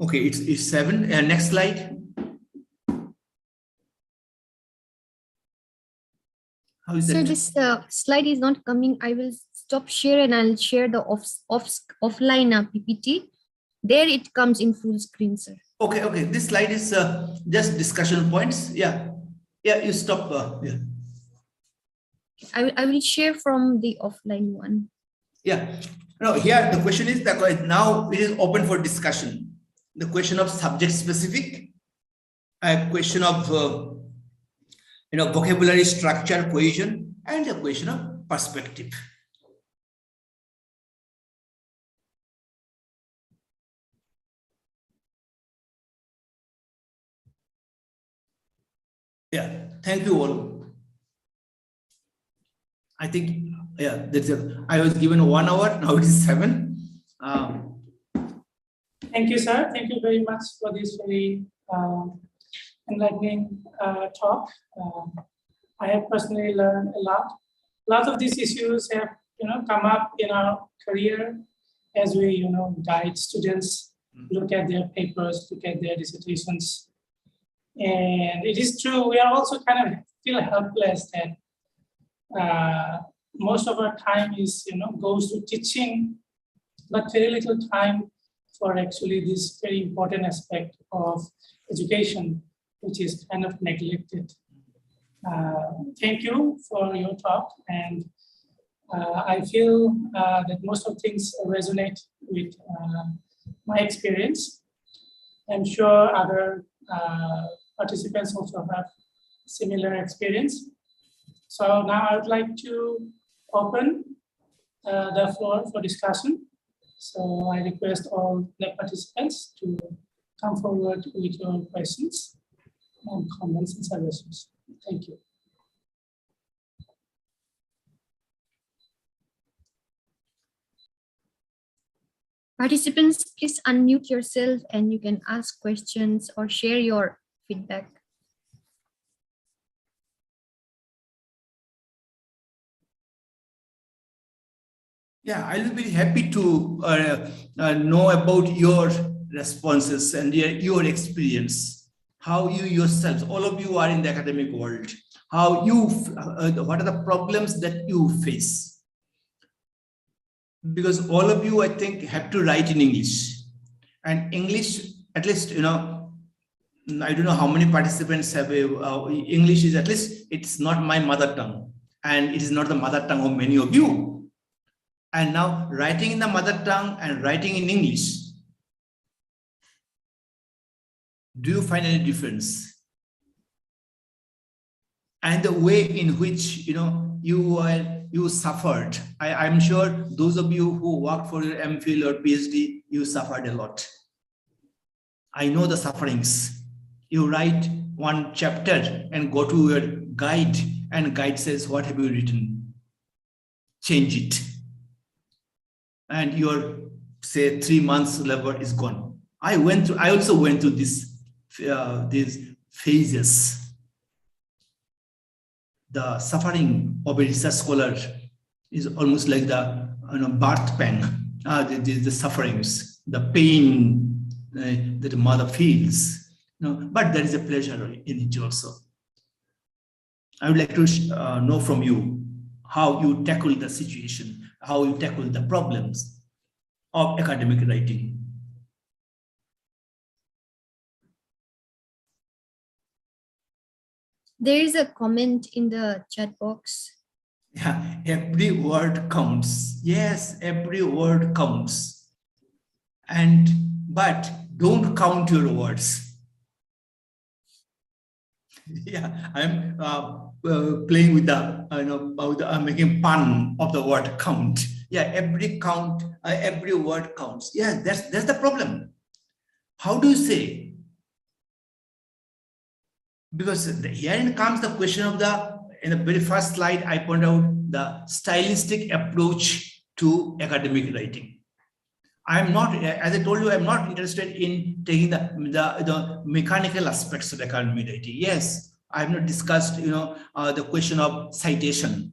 Okay, it's 7. Next slide. How is Sir, that? this slide is not coming. I will stop share and I'll share the offline PPT. There it comes in full screen, sir. Okay. This slide is just discussion points. Yeah. Yeah, you stop. Yeah. I will share from the offline one. Yeah. No, here the question is that now it is open for discussion. The question of subject specific, a question of vocabulary structure, cohesion, and a question of perspective. Yeah, thank you all. I think, yeah, I was given 1 hour, now it is 7. Thank you, sir. Thank you very much for this very enlightening talk. I have personally learned a lot. A lot of these issues have, come up in our career as we, guide students, look at their papers, look at their dissertations. And it is true, we are also kind of feel helpless that most of our time is, goes to teaching, but very little time for actually this very important aspect of education, which is kind of neglected. Thank you for your talk, and I feel that most of things resonate with my experience. I'm sure other participants also have similar experience. So now I would like to open the floor for discussion. So I request all the participants to come forward with your questions and comments and suggestions. Thank you. Participants, please unmute yourself and you can ask questions or share your feedback. Yeah, I will be happy to know about your responses and your experience, how you yourselves, all of you are in the academic world, how you, what are the problems that you face? Because all of you, I think, have to write in English. And English, at least, I don't know how many participants have English is at least, it's not my mother tongue. And it is not the mother tongue of many of you. And now writing in the mother tongue and writing in English, do you find any difference? And the way in which, you suffered. I'm sure those of you who worked for your MPhil or PhD, you suffered a lot. I know the sufferings. You write one chapter and go to your guide and guide says, what have you written? Change it. And your, say, 3 months labor is gone. I also went through these phases. The suffering of a research scholar is almost like the birth pang, the sufferings, the pain that the mother feels. But there is a pleasure in it also. I would like to know from you how you tackle the situation, how you tackle the problems of academic writing. There is a comment in the chat box. Yeah, every word counts. Yes, every word counts. But don't count your words. Yeah, I'm playing with I'm making fun of the word count. Yeah, every word counts. Yeah, that's the problem. How do you say? Because herein comes the question of in the very first slide, I point out the stylistic approach to academic writing. I'm not, as I told you, I'm not interested in taking the mechanical aspects of academic writing. Yes, I have not discussed, the question of citation,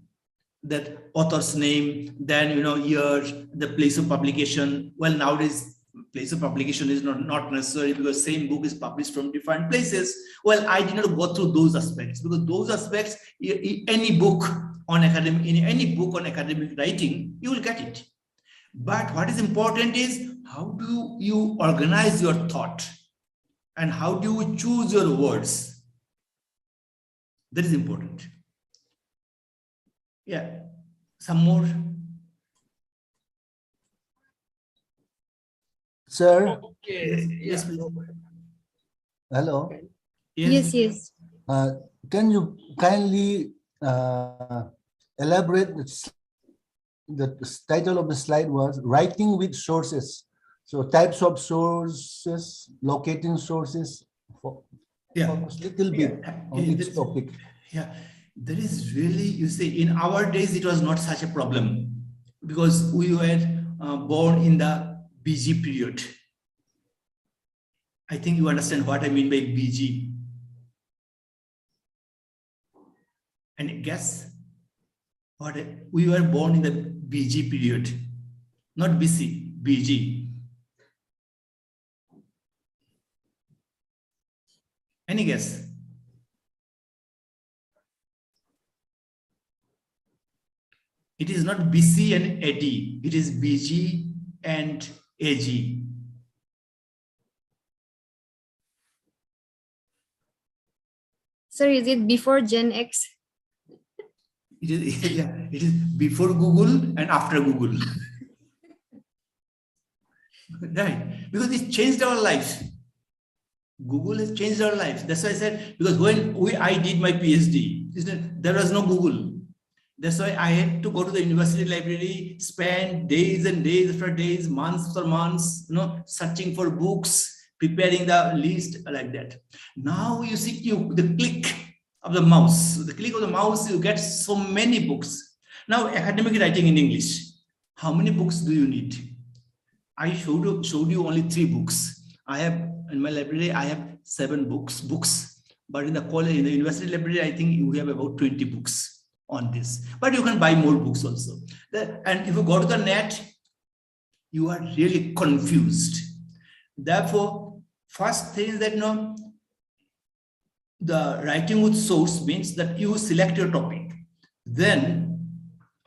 that author's name, then, year, the place of publication. Well, nowadays, place of publication is not necessary because same book is published from different places. Well, I did not go through those aspects because those aspects, any book on academic writing, you will get it. But what is important is how do you organize your thought and how do you choose your words? That is important. Yeah, some more. Sir, Okay. Yes, please. hello. Yes, yes. Can you kindly elaborate the title of the slide was writing with sources. So types of sources, locating sources, focus little bit on each topic. Yeah, there is really, you see, in our days, it was not such a problem because we were born in the BG period. I think you understand what I mean by BG. And guess what? We were born in the BG period, not BC, BG. Any guess? It is not BC and AD, it is BG and AG. Sir, is it before Gen X? It is, yeah, it is before Google and after Google. Right, because it changed our lives. Google has changed our lives. That's why I said, because when I did my PhD, there was no Google. That's why I had to go to the university library, spend days and days after days, months after months, searching for books, preparing the list like that. Now you see, the click of the mouse, you get so many books. Now academic writing in English, how many books do you need? I showed you only 3 books. I have in my library, I have 7 books, but in the college, in the university library, I think we have about 20 books on this, but you can buy more books also. And if you go to the net, you are really confused. Therefore, first thing is that the writing with source means that you select your topic, then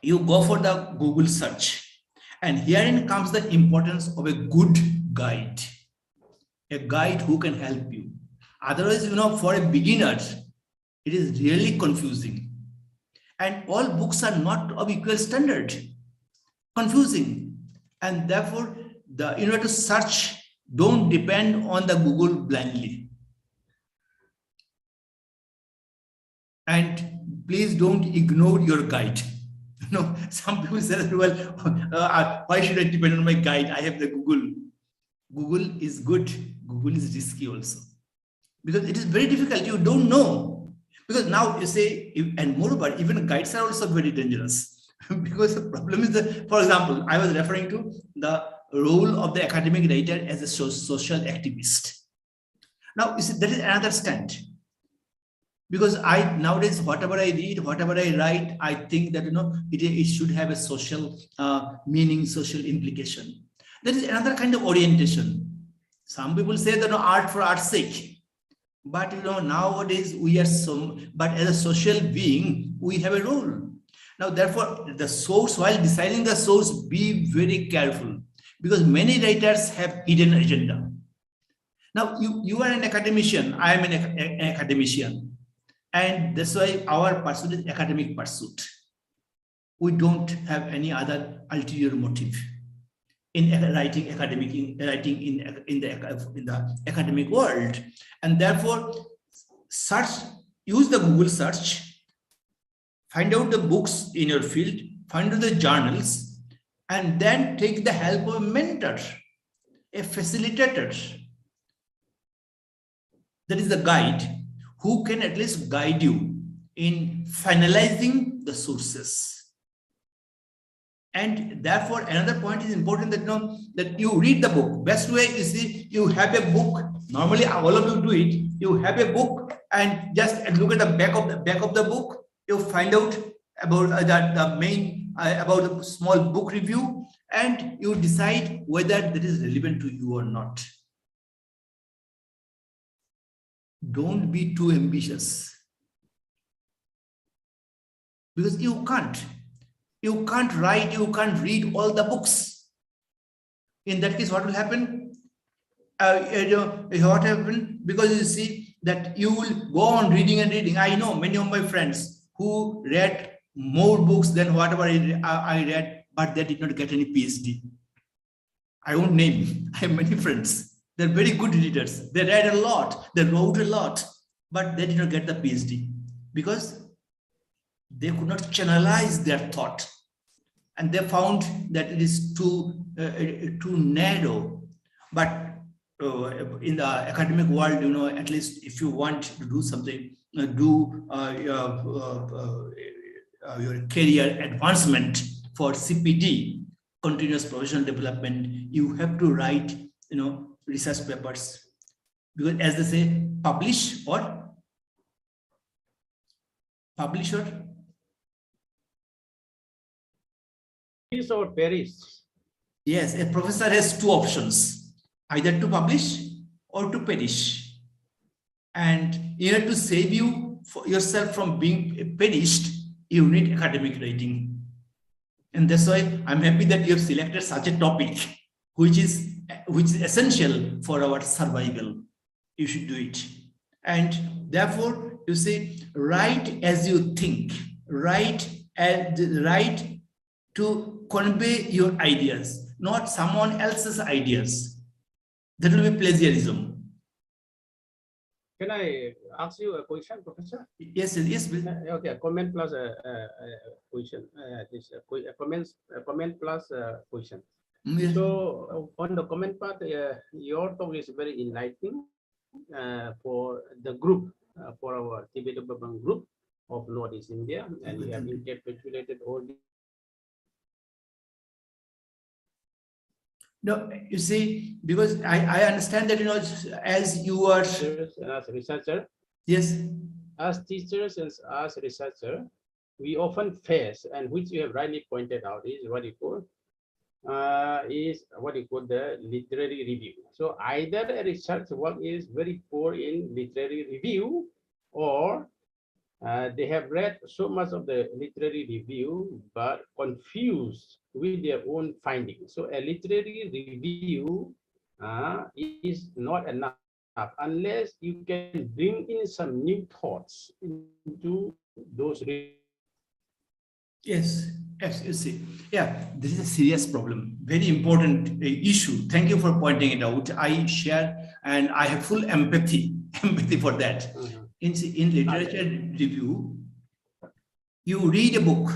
you go for the Google search, and herein comes the importance of a good guide, a guide who can help you. Otherwise, for a beginner, it is really confusing. And all books are not of equal standard, confusing. And therefore, to search, don't depend on the Google blindly. And please don't ignore your guide. Some people say, well, why should I depend on my guide? I have the Google. Google is good. Google is risky also. Because it is very difficult. You don't know. Because now you say, and moreover, even guides are also very dangerous. Because the problem is that, for example, I was referring to the role of the academic writer as a social activist. Now, you see, that is another stand. Because nowadays, whatever I read, whatever I write, I think that it should have a social meaning, social implication. That is another kind of orientation. Some people say that art for art's sake. But nowadays we are but as a social being, we have a role. Now, therefore, the source, while deciding the source, be very careful, because many writers have hidden agenda. Now, you are an academician, I am an academician, and that's why our pursuit is academic pursuit. We don't have any other ulterior motive in writing in the academic world. And therefore, use the Google search, find out the books in your field, find out the journals, and then take the help of a mentor, a facilitator. That is the guide who can at least guide you in finalizing the sources. And therefore, another point is important that you read the book. Best way is you have a book. Normally, all of you do it. You have a book and just look at the back of the book. You find out about about the small book review, and you decide whether that is relevant to you or not. Don't be too ambitious, because you can't. You can't write, you can't read all the books. In that case, what will happen? What happened? Because you see, that you will go on reading and reading. I know many of my friends who read more books than whatever I read, but they did not get any PhD. I won't name. I have many friends. They're very good readers. They read a lot. They wrote a lot, but they did not get the PhD because they could not channelize their thought. And they found that it is too narrow. But in the academic world, at least if you want to do something, your career advancement for CPD, continuous professional development, you have to write, research papers, because as they say, publish or perish. Yes, a professor has two options, either to publish or to perish. And in order to save yourself from being perished, you need academic writing. And that's why I'm happy that you have selected such a topic, which is essential for our survival. You should do it. And therefore, you say, write as you think, write to convey your ideas, not someone else's ideas. That will be plagiarism. Can I ask you a question, Professor? Yes, please. Okay, comment plus a question. Comment plus question. Yes. So on the comment part, your talk is very enlightening for the group, for our Tibeto-Burman group of Northeast India, and you have encapsulated all the. No, you see, because I understand that, as you are As researcher, yes, as teachers and as researcher, we often face, and which you have rightly pointed out, is what you call the literary review. So either a research work is very poor in literary review, or they have read so much of the literary review but confused with their own findings. So a literary review is not enough unless you can bring in some new thoughts into those. Yes, you see. Yeah, this is a serious problem, very important issue. Thank you for pointing it out. I share and I have full empathy for that. In literature review, you read a book.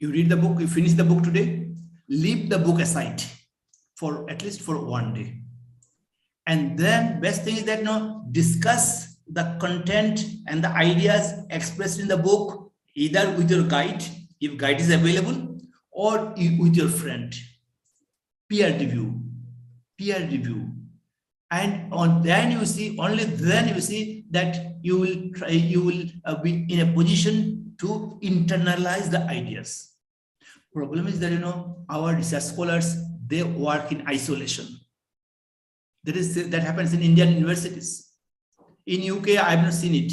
You read the book, you finish the book today, leave the book aside for at least for one day. And then best thing is that discuss the content and the ideas expressed in the book, either with your guide, if guide is available, or with your friend. Peer review. And only then you see that you will be in a position to internalize the ideas. Problem is that, our research scholars, they work in isolation. That happens in Indian universities. In UK, I have not seen it.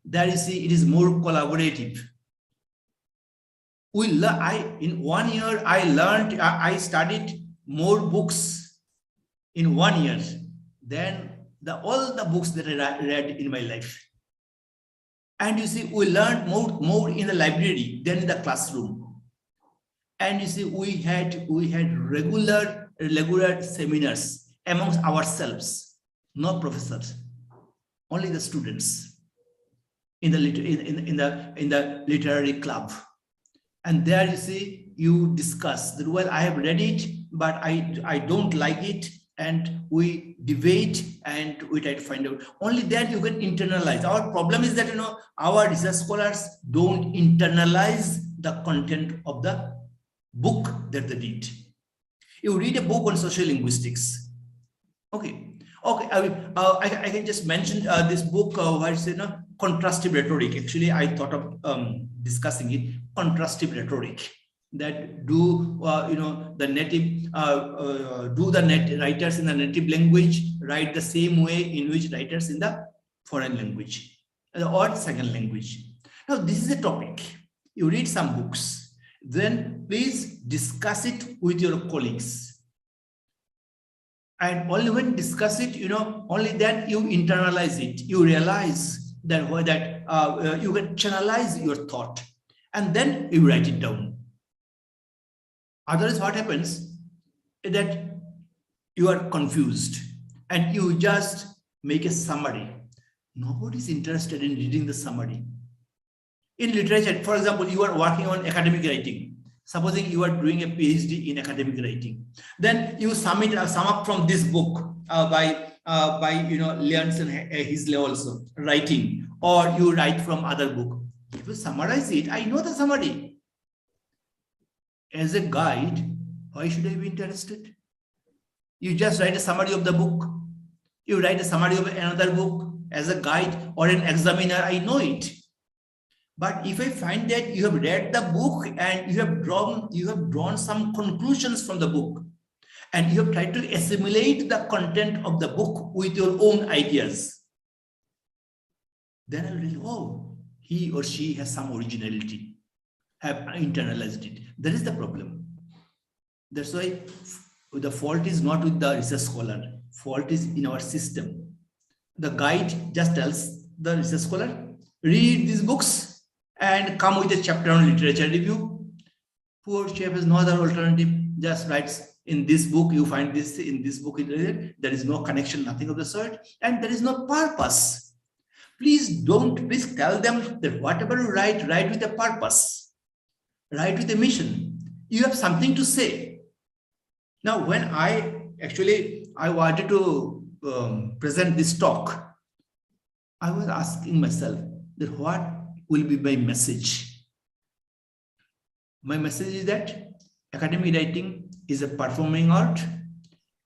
There you see, it is more collaborative. In 1 year, I studied more books in 1 year than all the books that I read in my life. And you see, we learned more in the library than in the classroom. And you see, we had regular seminars amongst ourselves, not professors, only the students in the literary club. And there you see, you discuss that, well, I have read it, but I don't like it. And we debate and we try to find out. Only then you can internalize. Our problem is that, our research scholars don't internalize the content of the book that they read. You read a book on social linguistics. Okay. I can just mention this book where it's contrastive rhetoric. Actually, I thought of discussing it. Contrastive rhetoric. That the writers in the native language write the same way in which writers in the foreign language or second language. Now, this is a topic. You read some books, then please discuss it with your colleagues. And only when you discuss it, only then you internalize it. You realize that you can channelize your thought, and then you write it down. Otherwise, what happens is that you are confused and you just make a summary. Nobody is interested in reading the summary. In literature, for example, you are working on academic writing. Supposing you are doing a PhD in academic writing, then you sum up from this book by Leonson Hisley also writing, or you write from other book. If you summarize it, I know the summary. As a guide, why should I be interested? You just write a summary of the book. You write a summary of another book. As a guide or an examiner, I know it. But if I find that you have read the book and you have drawn some conclusions from the book, and you have tried to assimilate the content of the book with your own ideas, then I will realize, oh, he or she has some originality, have internalized it. That is the problem. That's why the fault is not with the research scholar. Fault is in our system. The guide just tells the research scholar, read these books and come with a chapter on literature review. Poor chap has no other alternative, just writes, in this book you find this, in this book there is no connection, nothing of the sort, and there is no purpose. Please tell them that whatever you write with a purpose, write with a mission. You have something to say. Now, when I wanted to present this talk, I was asking myself that what will be my message. My message is that academic writing is a performing art.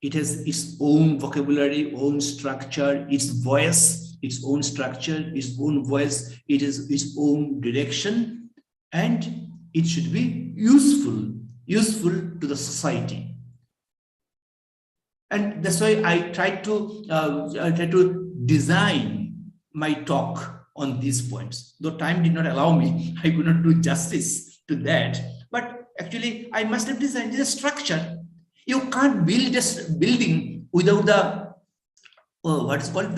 It has its own vocabulary, own structure, its voice, its own structure, its own voice, it is its own direction, and it should be useful to the society. And that's why I try to design my talk on these points. Though time did not allow me, I could not do justice to that. But actually, I must have designed a structure. You can't build a building without the, what is called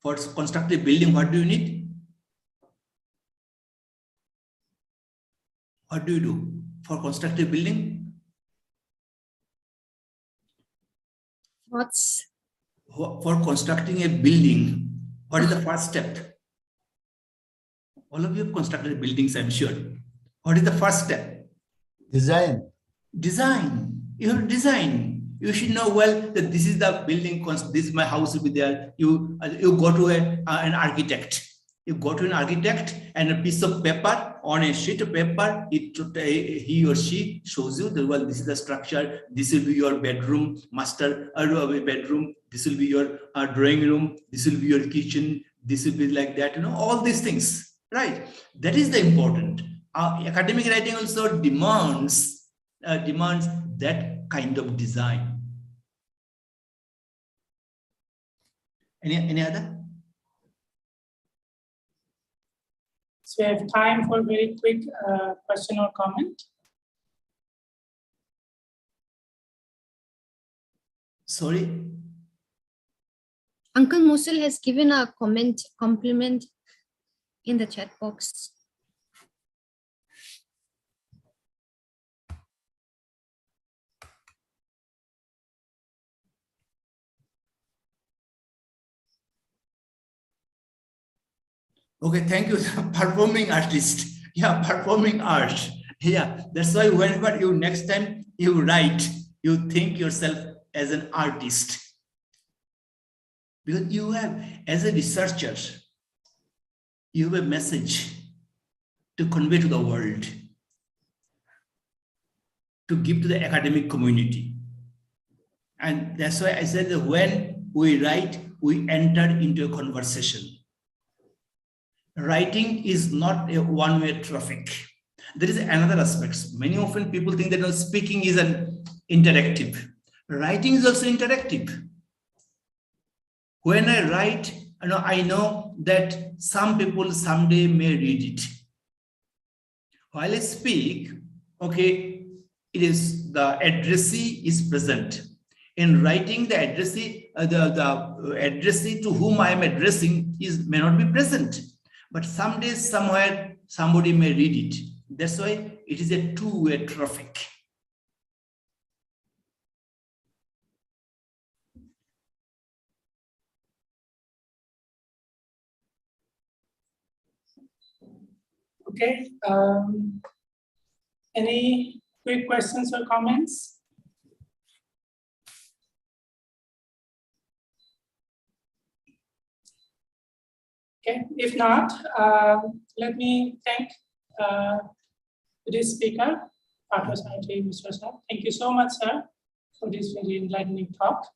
for constructive building, what do you need? What do you do for constructive building? For constructing a building, what is the first step? All of you have constructed buildings, I'm sure. What is the first step? Design. You have to design. You should know well that this is the building, this is my house will be there. You go to an architect. You go to an architect and a piece of paper, on a sheet of paper, he or she shows you that, well, this is the structure, this will be your bedroom, master bedroom, this will be your drawing room, this will be your kitchen, this will be like that, all these things. Right, that is the important. Academic writing also demands that kind of design. Any other? So we have time for a very quick question or comment. Sorry? Uncle Mosul has given a compliment in the chat box. Okay, thank you. Performing artist. Yeah, performing art. Yeah, that's why whenever you next time you write, you think yourself as an artist. Because you have, as a researcher, you have a message to convey to the world, to give to the academic community. And that's why I said that when we write, we enter into a conversation. Writing is not a one-way traffic. There is another aspect. Many often people think that speaking is an interactive. Writing is also interactive. When I write, I know that some people someday may read it. While I speak, okay, it is the addressee is present. In writing, the addressee, the addressee to whom I am addressing may not be present, but someday, somewhere, somebody may read it. That's why it is a two-way traffic. Okay. Any quick questions or comments? Okay, if not, let me thank today's speaker, Partha Sarathi Misra sir. Thank you so much, sir, for this very enlightening talk.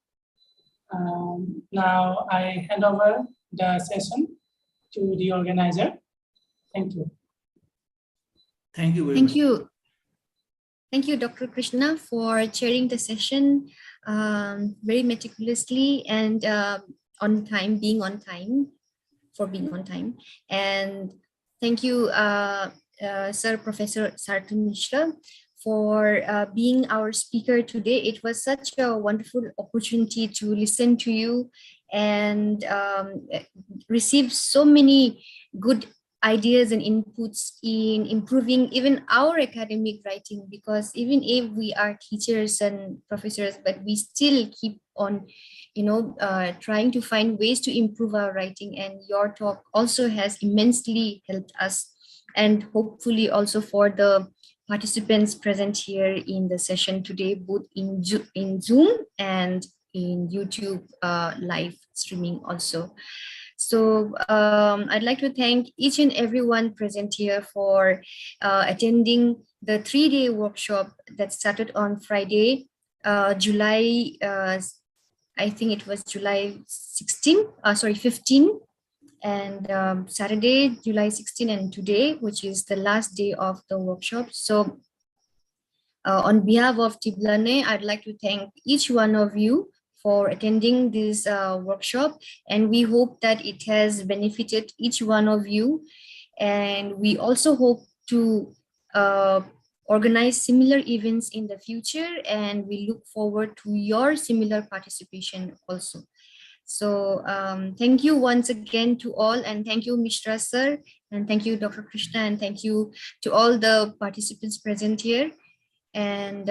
Now I hand over the session to the organizer. Thank you. Thank you very much. Thank you. Thank you, Dr. Krishna, for chairing the session very meticulously and on time, being on time. And thank you, Sir Professor Sarathi Misra, for being our speaker today. It was such a wonderful opportunity to listen to you and receive so many good ideas and inputs in improving even our academic writing, because even if we are teachers and professors, but we still keep on trying to find ways to improve our writing, and your talk also has immensely helped us, and hopefully also for the participants present here in the session today, both in Zoom and in YouTube live streaming also. So I'd like to thank each and everyone present here for attending the 3-day workshop that started on Friday, July, I think it was July 15, and Saturday, July 16, and today, which is the last day of the workshop. So on behalf of Tiblane, I'd like to thank each one of you for attending this workshop, and we hope that it has benefited each one of you. And we also hope to organize similar events in the future, and we look forward to your similar participation also. So thank you once again to all, and thank you, Misra sir, and thank you, Dr. Krishna, and thank you to all the participants present here. And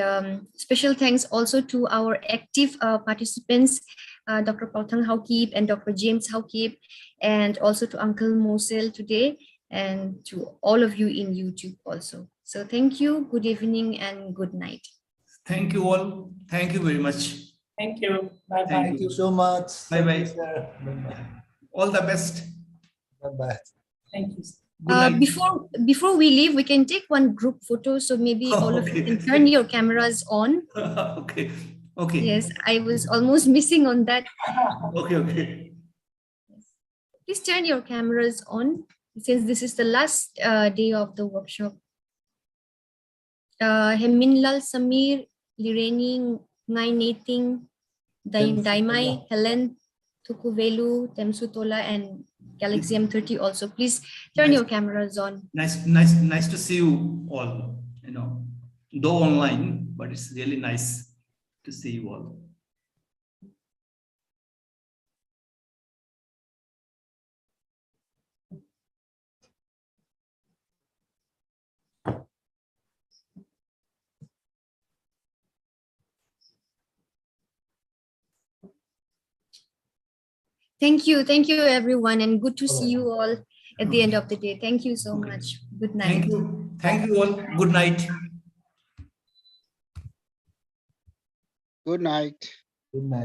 special thanks also to our active participants, Dr. Pautang Haukip and Dr. James Haukip, and also to Uncle Mosel today, and to all of you in YouTube also. So thank you, good evening, and good night. Thank you all. Thank you very much. Thank you. Bye-bye. Thank you so much. Bye-bye. Bye-bye. All the best. Bye-bye. Thank you. Good night. Before we leave, we can take one group photo. So maybe all of you can turn your cameras on. Okay. Okay. Yes, I was almost missing on that. Okay. Please turn your cameras on, since this is the last day of the workshop. Heminlal Samir, Lireni, Ngai Nating, Daimai, Helen, Tukuvelu, Temsutola, and Galaxy M30 also. Please turn your cameras on. Nice to see you all, though online, but it's really nice to see you all. Thank you everyone, and good to see you all at the end of the day. Thank you so much. Good night. Thank you all. Good night. Good night. Good night.